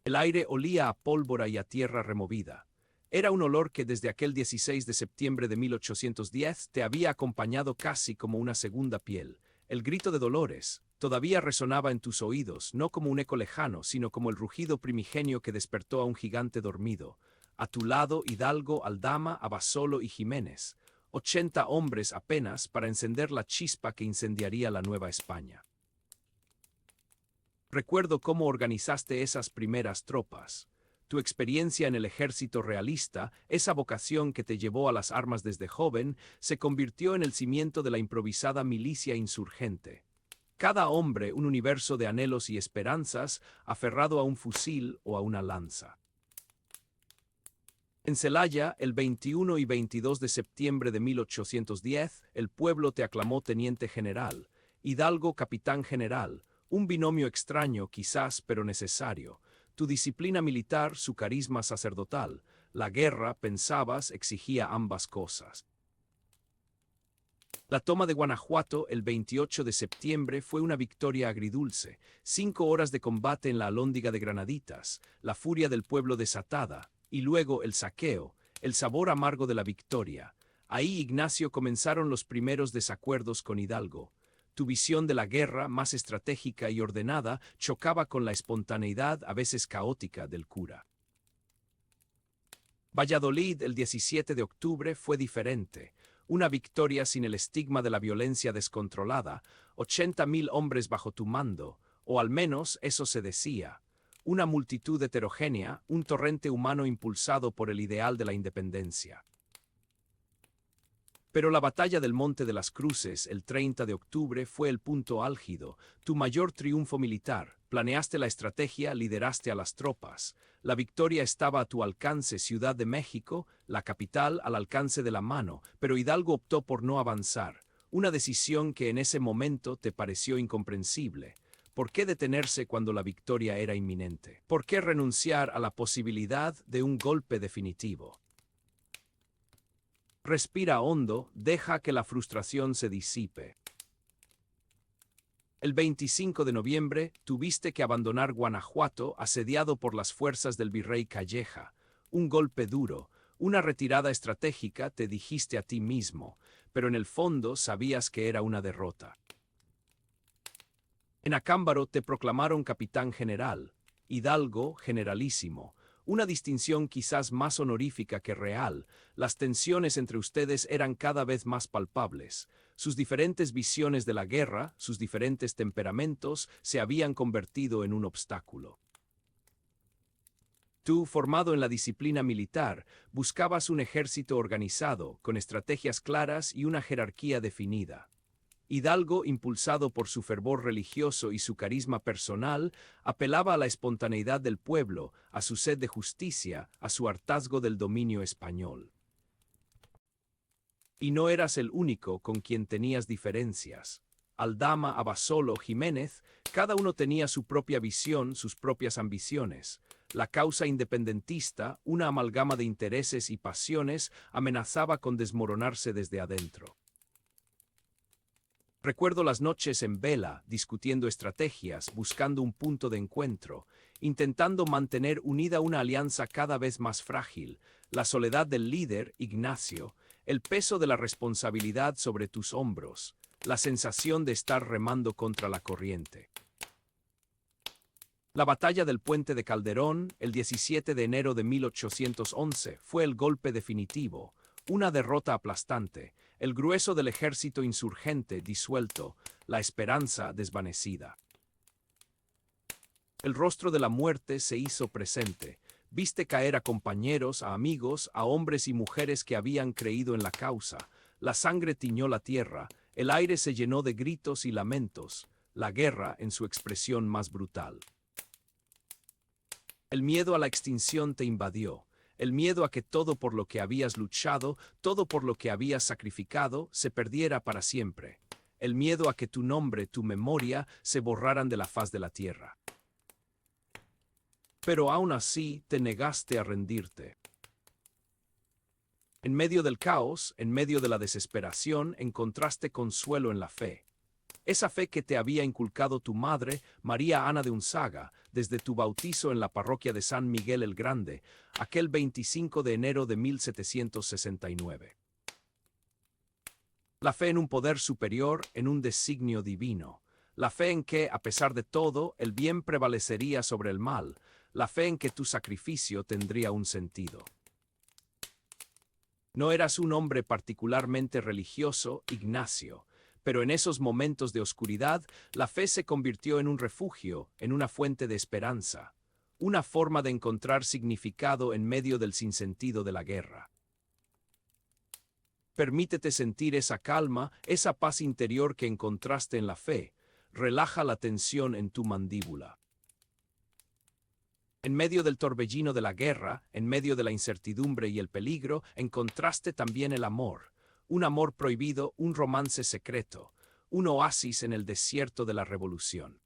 El aire olía a pólvora y a tierra removida. Era un olor que desde aquel 16 de septiembre de 1810 te había acompañado casi como una segunda piel. El grito de Dolores, Todavía resonaba en tus oídos, no como un eco lejano, sino como el rugido primigenio que despertó a un gigante dormido. A tu lado, Hidalgo, Aldama, Abasolo y Jiménez. 80 hombres apenas para encender la chispa que incendiaría la Nueva España. Recuerdo cómo organizaste esas primeras tropas. Tu experiencia en el ejército realista, esa vocación que te llevó a las armas desde joven, se convirtió en el cimiento de la improvisada milicia insurgente. Cada hombre un universo de anhelos y esperanzas, aferrado a un fusil o a una lanza. En Celaya, el 21 y 22 de septiembre de 1810, el pueblo te aclamó teniente general, Hidalgo capitán general, un binomio extraño quizás pero necesario. Tu disciplina militar, su carisma sacerdotal. La guerra, pensabas, exigía ambas cosas. La toma de Guanajuato el 28 de septiembre fue una victoria agridulce. 5 horas de combate en la Alhóndiga de Granaditas, la furia del pueblo desatada, y luego el saqueo, el sabor amargo de la victoria. Ahí, Ignacio, comenzaron los primeros desacuerdos con Hidalgo. Tu visión de la guerra, más estratégica y ordenada, chocaba con la espontaneidad, a veces caótica, del cura. Valladolid, el 17 de octubre, fue diferente. Una victoria sin el estigma de la violencia descontrolada, 80.000 hombres bajo tu mando, o al menos eso se decía. Una multitud heterogénea, un torrente humano impulsado por el ideal de la independencia. Pero la batalla del Monte de las Cruces, el 30 de octubre, fue el punto álgido, tu mayor triunfo militar. Planeaste la estrategia, lideraste a las tropas. La victoria estaba a tu alcance, Ciudad de México, la capital, al alcance de la mano, pero Hidalgo optó por no avanzar. Una decisión que en ese momento te pareció incomprensible. ¿Por qué detenerse cuando la victoria era inminente? ¿Por qué renunciar a la posibilidad de un golpe definitivo? Respira hondo, deja que la frustración se disipe. El 25 de noviembre tuviste que abandonar Guanajuato asediado por las fuerzas del virrey Calleja. Un golpe duro, una retirada estratégica, te dijiste a ti mismo, pero en el fondo sabías que era una derrota. En Acámbaro te proclamaron capitán general, Hidalgo generalísimo. Una distinción quizás más honorífica que real. Las tensiones entre ustedes eran cada vez más palpables. Sus diferentes visiones de la guerra, sus diferentes temperamentos, se habían convertido en un obstáculo. Tú, formado en la disciplina militar, buscabas un ejército organizado, con estrategias claras y una jerarquía definida. Hidalgo, impulsado por su fervor religioso y su carisma personal, apelaba a la espontaneidad del pueblo, a su sed de justicia, a su hartazgo del dominio español. Y no eras el único con quien tenías diferencias. Aldama, Abasolo, Jiménez, cada uno tenía su propia visión, sus propias ambiciones. La causa independentista, una amalgama de intereses y pasiones, amenazaba con desmoronarse desde adentro. Recuerdo las noches en vela, discutiendo estrategias, buscando un punto de encuentro, intentando mantener unida una alianza cada vez más frágil, la soledad del líder, Ignacio, el peso de la responsabilidad sobre tus hombros, la sensación de estar remando contra la corriente. La batalla del Puente de Calderón, el 17 de enero de 1811, fue el golpe definitivo, una derrota aplastante, el grueso del ejército insurgente disuelto, la esperanza desvanecida. El rostro de la muerte se hizo presente. Viste caer a compañeros, a amigos, a hombres y mujeres que habían creído en la causa. La sangre tiñó la tierra, el aire se llenó de gritos y lamentos, la guerra en su expresión más brutal. El miedo a la extinción te invadió. El miedo a que todo por lo que habías luchado, todo por lo que habías sacrificado, se perdiera para siempre. El miedo a que tu nombre, tu memoria, se borraran de la faz de la tierra. Pero aún así te negaste a rendirte. En medio del caos, en medio de la desesperación, encontraste consuelo en la fe. Esa fe que te había inculcado tu madre, María Ana de Unzaga, desde tu bautizo en la parroquia de San Miguel el Grande, aquel 25 de enero de 1769. La fe en un poder superior, en un designio divino. La fe en que, a pesar de todo, el bien prevalecería sobre el mal, la fe en que tu sacrificio tendría un sentido. No eras un hombre particularmente religioso, Ignacio, pero en esos momentos de oscuridad, la fe se convirtió en un refugio, en una fuente de esperanza, una forma de encontrar significado en medio del sinsentido de la guerra. Permítete sentir esa calma, esa paz interior que encontraste en la fe. Relaja la tensión en tu mandíbula. En medio del torbellino de la guerra, en medio de la incertidumbre y el peligro, encontraste también el amor. Un amor prohibido, un romance secreto, un oasis en el desierto de la revolución.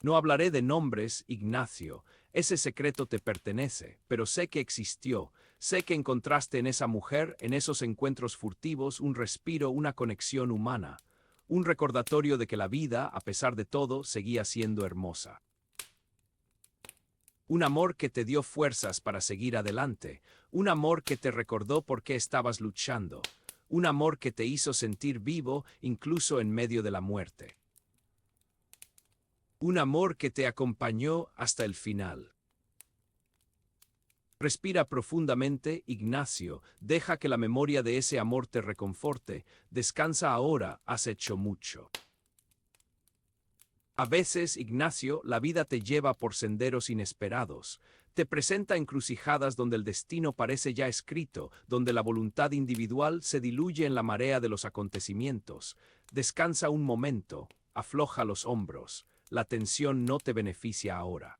No hablaré de nombres, Ignacio, ese secreto te pertenece, pero sé que existió, sé que encontraste en esa mujer, en esos encuentros furtivos, un respiro, una conexión humana, un recordatorio de que la vida, a pesar de todo, seguía siendo hermosa. Un amor que te dio fuerzas para seguir adelante, un amor que te recordó por qué estabas luchando, un amor que te hizo sentir vivo incluso en medio de la muerte. Un amor que te acompañó hasta el final. Respira profundamente, Ignacio, deja que la memoria de ese amor te reconforte, descansa ahora, has hecho mucho. A veces, Ignacio, la vida te lleva por senderos inesperados, te presenta encrucijadas donde el destino parece ya escrito, donde la voluntad individual se diluye en la marea de los acontecimientos. Descansa un momento, afloja los hombros, la tensión no te beneficia ahora.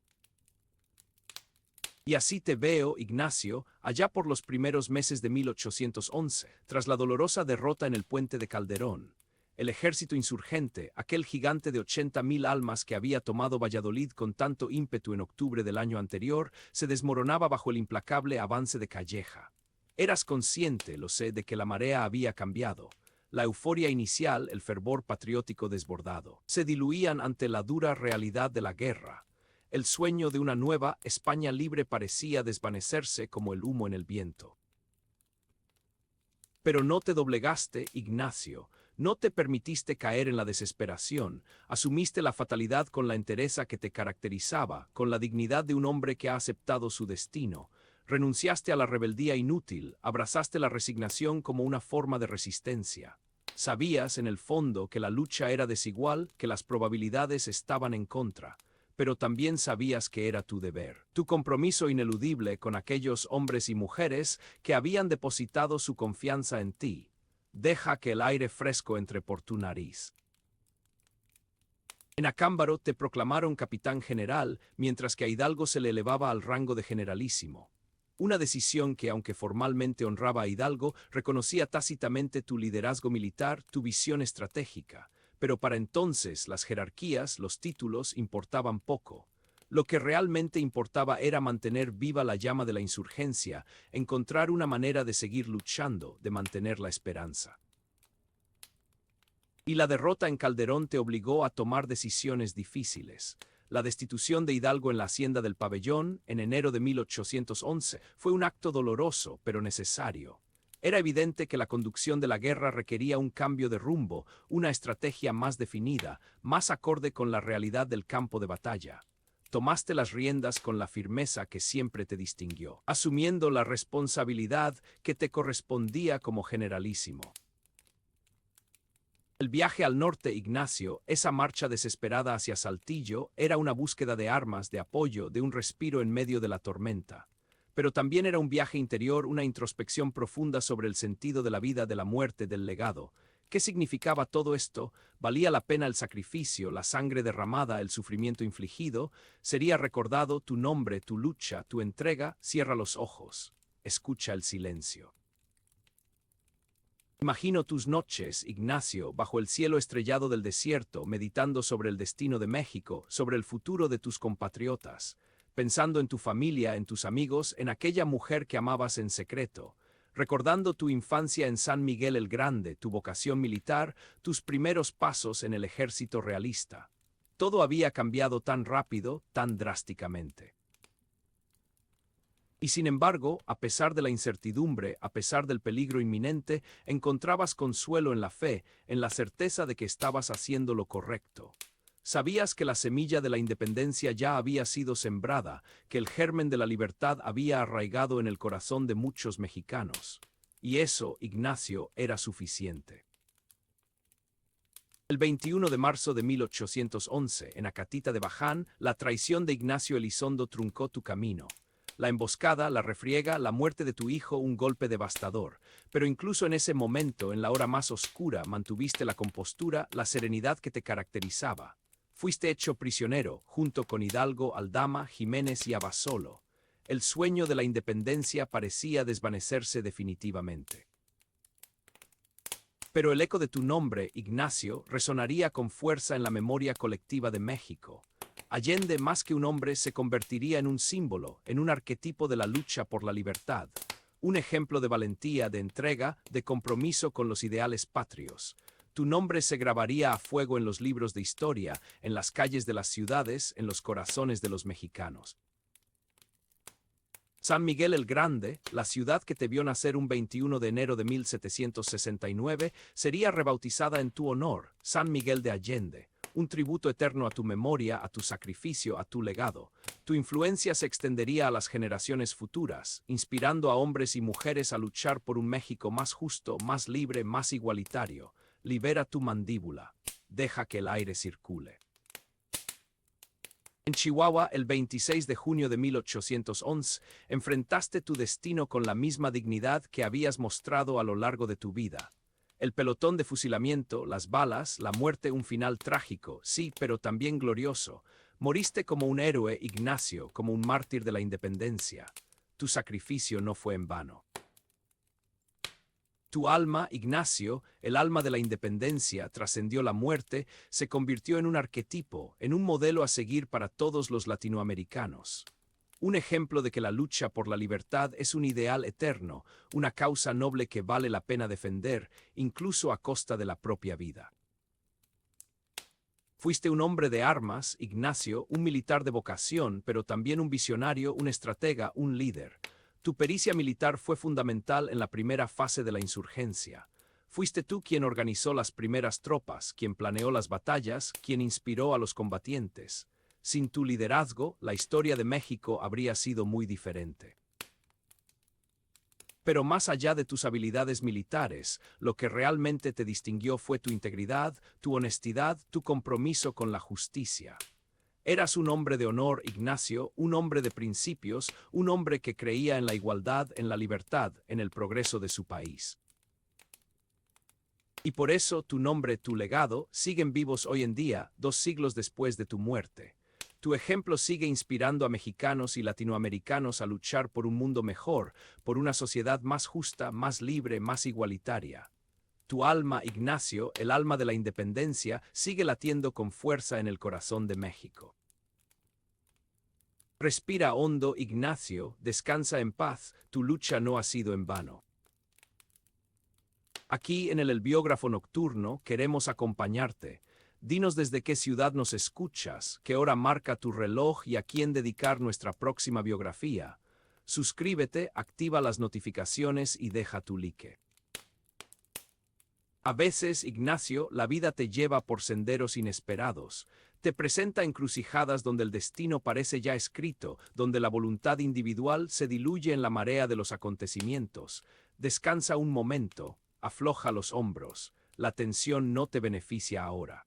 Y así te veo, Ignacio, allá por los primeros meses de 1811, tras la dolorosa derrota en el puente de Calderón. El ejército insurgente, aquel gigante de 80.000 almas que había tomado Valladolid con tanto ímpetu en octubre del año anterior, se desmoronaba bajo el implacable avance de Calleja. Eras consciente, lo sé, de que la marea había cambiado. La euforia inicial, el fervor patriótico desbordado, se diluían ante la dura realidad de la guerra. El sueño de una nueva España libre parecía desvanecerse como el humo en el viento. Pero no te doblegaste, Ignacio, no te permitiste caer en la desesperación, asumiste la fatalidad con la entereza que te caracterizaba, con la dignidad de un hombre que ha aceptado su destino. Renunciaste a la rebeldía inútil, abrazaste la resignación como una forma de resistencia. Sabías, en el fondo, que la lucha era desigual, que las probabilidades estaban en contra, pero también sabías que era tu deber, tu compromiso ineludible con aquellos hombres y mujeres que habían depositado su confianza en ti. Deja que el aire fresco entre por tu nariz. En Acámbaro te proclamaron capitán general, mientras que a Hidalgo se le elevaba al rango de generalísimo. Una decisión que, aunque formalmente honraba a Hidalgo, reconocía tácitamente tu liderazgo militar, tu visión estratégica. Pero para entonces las jerarquías, los títulos, importaban poco. Lo que realmente importaba era mantener viva la llama de la insurgencia, encontrar una manera de seguir luchando, de mantener la esperanza. Y la derrota en Calderón te obligó a tomar decisiones difíciles. La destitución de Hidalgo en la hacienda del Pabellón, en enero de 1811, fue un acto doloroso, pero necesario. Era evidente que la conducción de la guerra requería un cambio de rumbo, una estrategia más definida, más acorde con la realidad del campo de batalla. Tomaste las riendas con la firmeza que siempre te distinguió, asumiendo la responsabilidad que te correspondía como generalísimo. El viaje al norte, Ignacio, esa marcha desesperada hacia Saltillo, era una búsqueda de armas, de apoyo, de un respiro en medio de la tormenta. Pero también era un viaje interior, una introspección profunda sobre el sentido de la vida, de la muerte, del legado. ¿Qué significaba todo esto? ¿Valía la pena el sacrificio, la sangre derramada, el sufrimiento infligido? ¿Sería recordado tu nombre, tu lucha, tu entrega? Cierra los ojos. Escucha el silencio. Imagino tus noches, Ignacio, bajo el cielo estrellado del desierto, meditando sobre el destino de México, sobre el futuro de tus compatriotas, pensando en tu familia, en tus amigos, en aquella mujer que amabas en secreto, recordando tu infancia en San Miguel el Grande, tu vocación militar, tus primeros pasos en el ejército realista. Todo había cambiado tan rápido, tan drásticamente. Y sin embargo, a pesar de la incertidumbre, a pesar del peligro inminente, encontrabas consuelo en la fe, en la certeza de que estabas haciendo lo correcto. Sabías que la semilla de la independencia ya había sido sembrada, que el germen de la libertad había arraigado en el corazón de muchos mexicanos. Y eso, Ignacio, era suficiente. El 21 de marzo de 1811, en Acatita de Baján, la traición de Ignacio Elizondo truncó tu camino. La emboscada, la refriega, la muerte de tu hijo, un golpe devastador. Pero incluso en ese momento, en la hora más oscura, mantuviste la compostura, la serenidad que te caracterizaba. Fuiste hecho prisionero, junto con Hidalgo, Aldama, Jiménez y Abasolo. El sueño de la independencia parecía desvanecerse definitivamente. Pero el eco de tu nombre, Ignacio, resonaría con fuerza en la memoria colectiva de México. Allende, más que un hombre, se convertiría en un símbolo, en un arquetipo de la lucha por la libertad. Un ejemplo de valentía, de entrega, de compromiso con los ideales patrios. Tu nombre se grabaría a fuego en los libros de historia, en las calles de las ciudades, en los corazones de los mexicanos. San Miguel el Grande, la ciudad que te vio nacer un 21 de enero de 1769, sería rebautizada en tu honor, San Miguel de Allende, un tributo eterno a tu memoria, a tu sacrificio, a tu legado. Tu influencia se extendería a las generaciones futuras, inspirando a hombres y mujeres a luchar por un México más justo, más libre, más igualitario. Libera tu mandíbula. Deja que el aire circule. En Chihuahua, el 26 de junio de 1811, enfrentaste tu destino con la misma dignidad que habías mostrado a lo largo de tu vida. El pelotón de fusilamiento, las balas, la muerte, un final trágico, sí, pero también glorioso. Moriste como un héroe, Ignacio, como un mártir de la independencia. Tu sacrificio no fue en vano. Tu alma, Ignacio, el alma de la independencia, trascendió la muerte, se convirtió en un arquetipo, en un modelo a seguir para todos los latinoamericanos. Un ejemplo de que la lucha por la libertad es un ideal eterno, una causa noble que vale la pena defender, incluso a costa de la propia vida. Fuiste un hombre de armas, Ignacio, un militar de vocación, pero también un visionario, un estratega, un líder. Tu pericia militar fue fundamental en la primera fase de la insurgencia. Fuiste tú quien organizó las primeras tropas, quien planeó las batallas, quien inspiró a los combatientes. Sin tu liderazgo, la historia de México habría sido muy diferente. Pero más allá de tus habilidades militares, lo que realmente te distinguió fue tu integridad, tu honestidad, tu compromiso con la justicia. Eras un hombre de honor, Ignacio, un hombre de principios, un hombre que creía en la igualdad, en la libertad, en el progreso de su país. Y por eso tu nombre, tu legado, siguen vivos hoy en día, 2 siglos después de tu muerte. Tu ejemplo sigue inspirando a mexicanos y latinoamericanos a luchar por un mundo mejor, por una sociedad más justa, más libre, más igualitaria. Tu alma, Ignacio, el alma de la independencia, sigue latiendo con fuerza en el corazón de México. Respira hondo, Ignacio, descansa en paz, tu lucha no ha sido en vano. Aquí en el Biógrafo Nocturno queremos acompañarte. Dinos desde qué ciudad nos escuchas, qué hora marca tu reloj y a quién dedicar nuestra próxima biografía. Suscríbete, activa las notificaciones y deja tu like. A veces, Ignacio, la vida te lleva por senderos inesperados. Te presenta encrucijadas donde el destino parece ya escrito, donde la voluntad individual se diluye en la marea de los acontecimientos. Descansa un momento, afloja los hombros. La tensión no te beneficia ahora.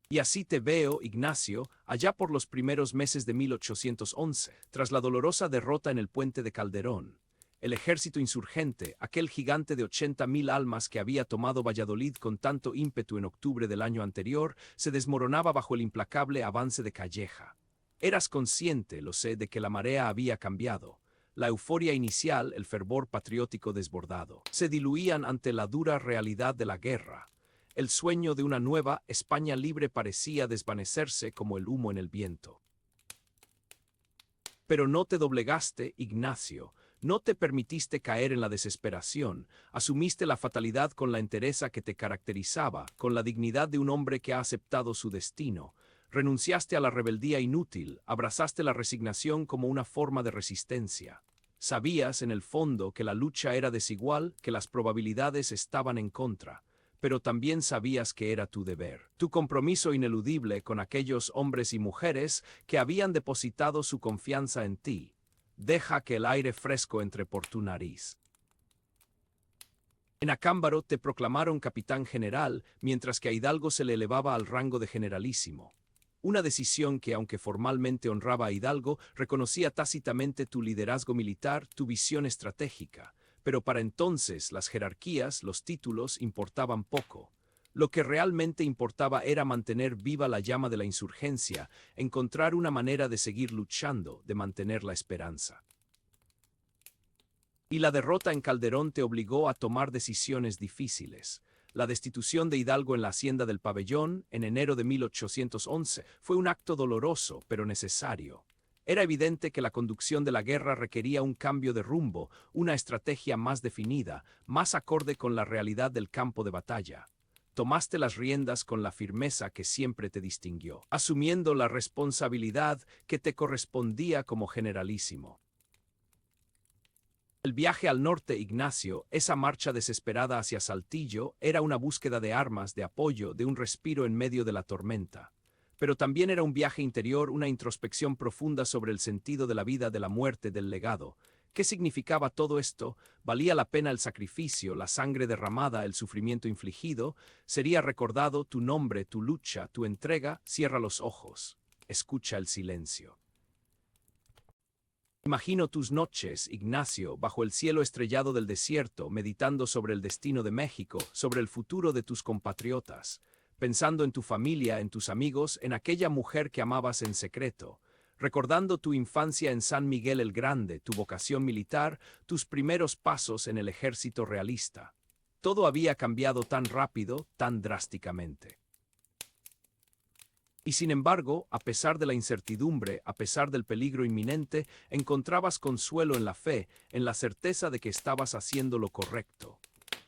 Y así te veo, Ignacio, allá por los primeros meses de 1811, tras la dolorosa derrota en el puente de Calderón. El ejército insurgente, aquel gigante de 80,000 almas que había tomado Valladolid con tanto ímpetu en octubre del año anterior, se desmoronaba bajo el implacable avance de Calleja. Eras consciente, lo sé, de que la marea había cambiado. La euforia inicial, el fervor patriótico desbordado, se diluían ante la dura realidad de la guerra. El sueño de una nueva España libre parecía desvanecerse como el humo en el viento. Pero no te doblegaste, Ignacio. No te permitiste caer en la desesperación, asumiste la fatalidad con la entereza que te caracterizaba, con la dignidad de un hombre que ha aceptado su destino. Renunciaste a la rebeldía inútil, abrazaste la resignación como una forma de resistencia. Sabías, en el fondo, que la lucha era desigual, que las probabilidades estaban en contra, pero también sabías que era tu deber, tu compromiso ineludible con aquellos hombres y mujeres que habían depositado su confianza en ti. Deja que el aire fresco entre por tu nariz. En Acámbaro te proclamaron capitán general, mientras que a Hidalgo se le elevaba al rango de generalísimo. Una decisión que, aunque formalmente honraba a Hidalgo, reconocía tácitamente tu liderazgo militar, tu visión estratégica. Pero para entonces las jerarquías, los títulos, importaban poco. Lo que realmente importaba era mantener viva la llama de la insurgencia, encontrar una manera de seguir luchando, de mantener la esperanza. Y la derrota en Calderón te obligó a tomar decisiones difíciles. La destitución de Hidalgo en la hacienda del Pabellón, en enero de 1811, fue un acto doloroso, pero necesario. Era evidente que la conducción de la guerra requería un cambio de rumbo, una estrategia más definida, más acorde con la realidad del campo de batalla. Tomaste las riendas con la firmeza que siempre te distinguió, asumiendo la responsabilidad que te correspondía como generalísimo. El viaje al norte, Ignacio, esa marcha desesperada hacia Saltillo, era una búsqueda de armas, de apoyo, de un respiro en medio de la tormenta. Pero también era un viaje interior, una introspección profunda sobre el sentido de la vida, de la muerte, del legado. ¿Qué significaba todo esto? ¿Valía la pena el sacrificio, la sangre derramada, el sufrimiento infligido? ¿Sería recordado tu nombre, tu lucha, tu entrega? Cierra los ojos. Escucha el silencio. Imagino tus noches, Ignacio, bajo el cielo estrellado del desierto, meditando sobre el destino de México, sobre el futuro de tus compatriotas, pensando en tu familia, en tus amigos, en aquella mujer que amabas en secreto, recordando tu infancia en San Miguel el Grande, tu vocación militar, tus primeros pasos en el ejército realista. Todo había cambiado tan rápido, tan drásticamente. Y sin embargo, a pesar de la incertidumbre, a pesar del peligro inminente, encontrabas consuelo en la fe, en la certeza de que estabas haciendo lo correcto.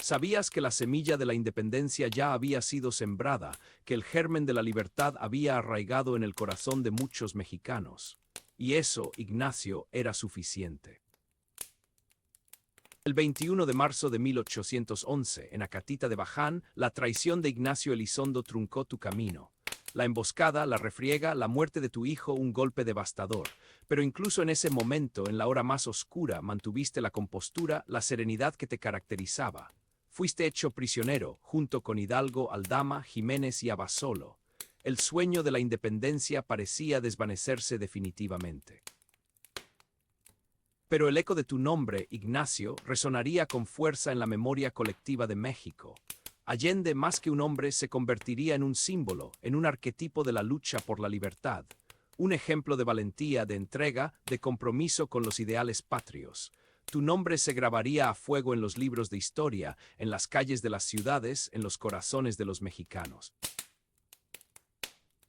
Sabías que la semilla de la independencia ya había sido sembrada, que el germen de la libertad había arraigado en el corazón de muchos mexicanos. Y eso, Ignacio, era suficiente. El 21 de marzo de 1811, en Acatita de Baján, la traición de Ignacio Elizondo truncó tu camino. La emboscada, la refriega, la muerte de tu hijo, un golpe devastador. Pero incluso en ese momento, en la hora más oscura, mantuviste la compostura, la serenidad que te caracterizaba. Fuiste hecho prisionero, junto con Hidalgo, Aldama, Jiménez y Abasolo. El sueño de la independencia parecía desvanecerse definitivamente. Pero el eco de tu nombre, Ignacio, resonaría con fuerza en la memoria colectiva de México. Allende, más que un hombre, se convertiría en un símbolo, en un arquetipo de la lucha por la libertad, un ejemplo de valentía, de entrega, de compromiso con los ideales patrios. Tu nombre se grabaría a fuego en los libros de historia, en las calles de las ciudades, en los corazones de los mexicanos.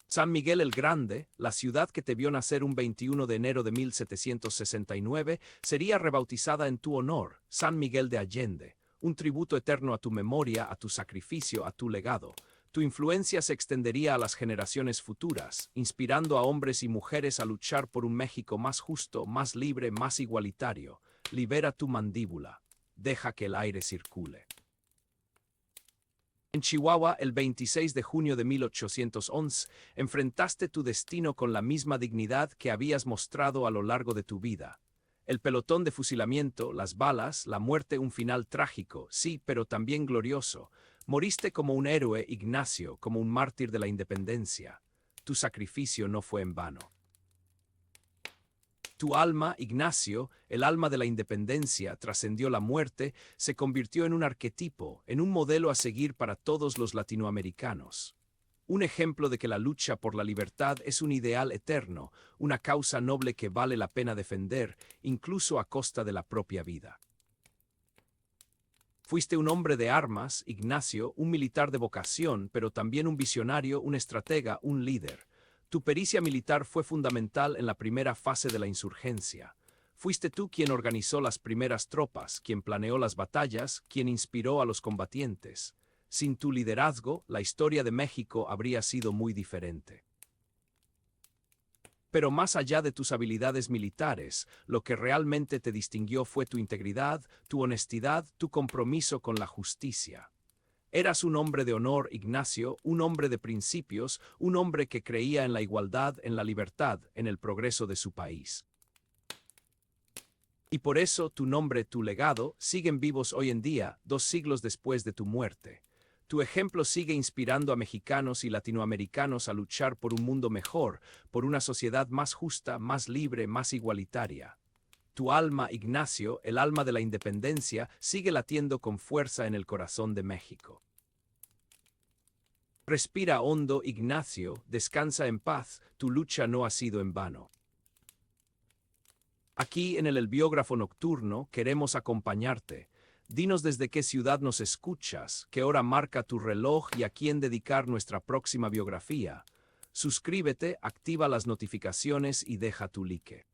San Miguel el Grande, la ciudad que te vio nacer un 21 de enero de 1769, sería rebautizada en tu honor, San Miguel de Allende. Un tributo eterno a tu memoria, a tu sacrificio, a tu legado. Tu influencia se extendería a las generaciones futuras, inspirando a hombres y mujeres a luchar por un México más justo, más libre, más igualitario. Libera tu mandíbula. Deja que el aire circule. En Chihuahua, el 26 de junio de 1811, enfrentaste tu destino con la misma dignidad que habías mostrado a lo largo de tu vida. El pelotón de fusilamiento, las balas, la muerte, un final trágico, sí, pero también glorioso. Moriste como un héroe, Ignacio, como un mártir de la independencia. Tu sacrificio no fue en vano. Tu alma, Ignacio, el alma de la independencia, trascendió la muerte, se convirtió en un arquetipo, en un modelo a seguir para todos los latinoamericanos. Un ejemplo de que la lucha por la libertad es un ideal eterno, una causa noble que vale la pena defender, incluso a costa de la propia vida. Fuiste un hombre de armas, Ignacio, un militar de vocación, pero también un visionario, un estratega, un líder. Tu pericia militar fue fundamental en la primera fase de la insurgencia. Fuiste tú quien organizó las primeras tropas, quien planeó las batallas, quien inspiró a los combatientes. Sin tu liderazgo, la historia de México habría sido muy diferente. Pero más allá de tus habilidades militares, lo que realmente te distinguió fue tu integridad, tu honestidad, tu compromiso con la justicia. Eras un hombre de honor, Ignacio, un hombre de principios, un hombre que creía en la igualdad, en la libertad, en el progreso de su país. Y por eso tu nombre, tu legado, siguen vivos hoy en día, 2 siglos después de tu muerte. Tu ejemplo sigue inspirando a mexicanos y latinoamericanos a luchar por un mundo mejor, por una sociedad más justa, más libre, más igualitaria. Tu alma, Ignacio, el alma de la independencia, sigue latiendo con fuerza en el corazón de México. Respira hondo, Ignacio, descansa en paz, tu lucha no ha sido en vano. Aquí en el Biógrafo Nocturno queremos acompañarte. Dinos desde qué ciudad nos escuchas, qué hora marca tu reloj y a quién dedicar nuestra próxima biografía. Suscríbete, activa las notificaciones y deja tu like.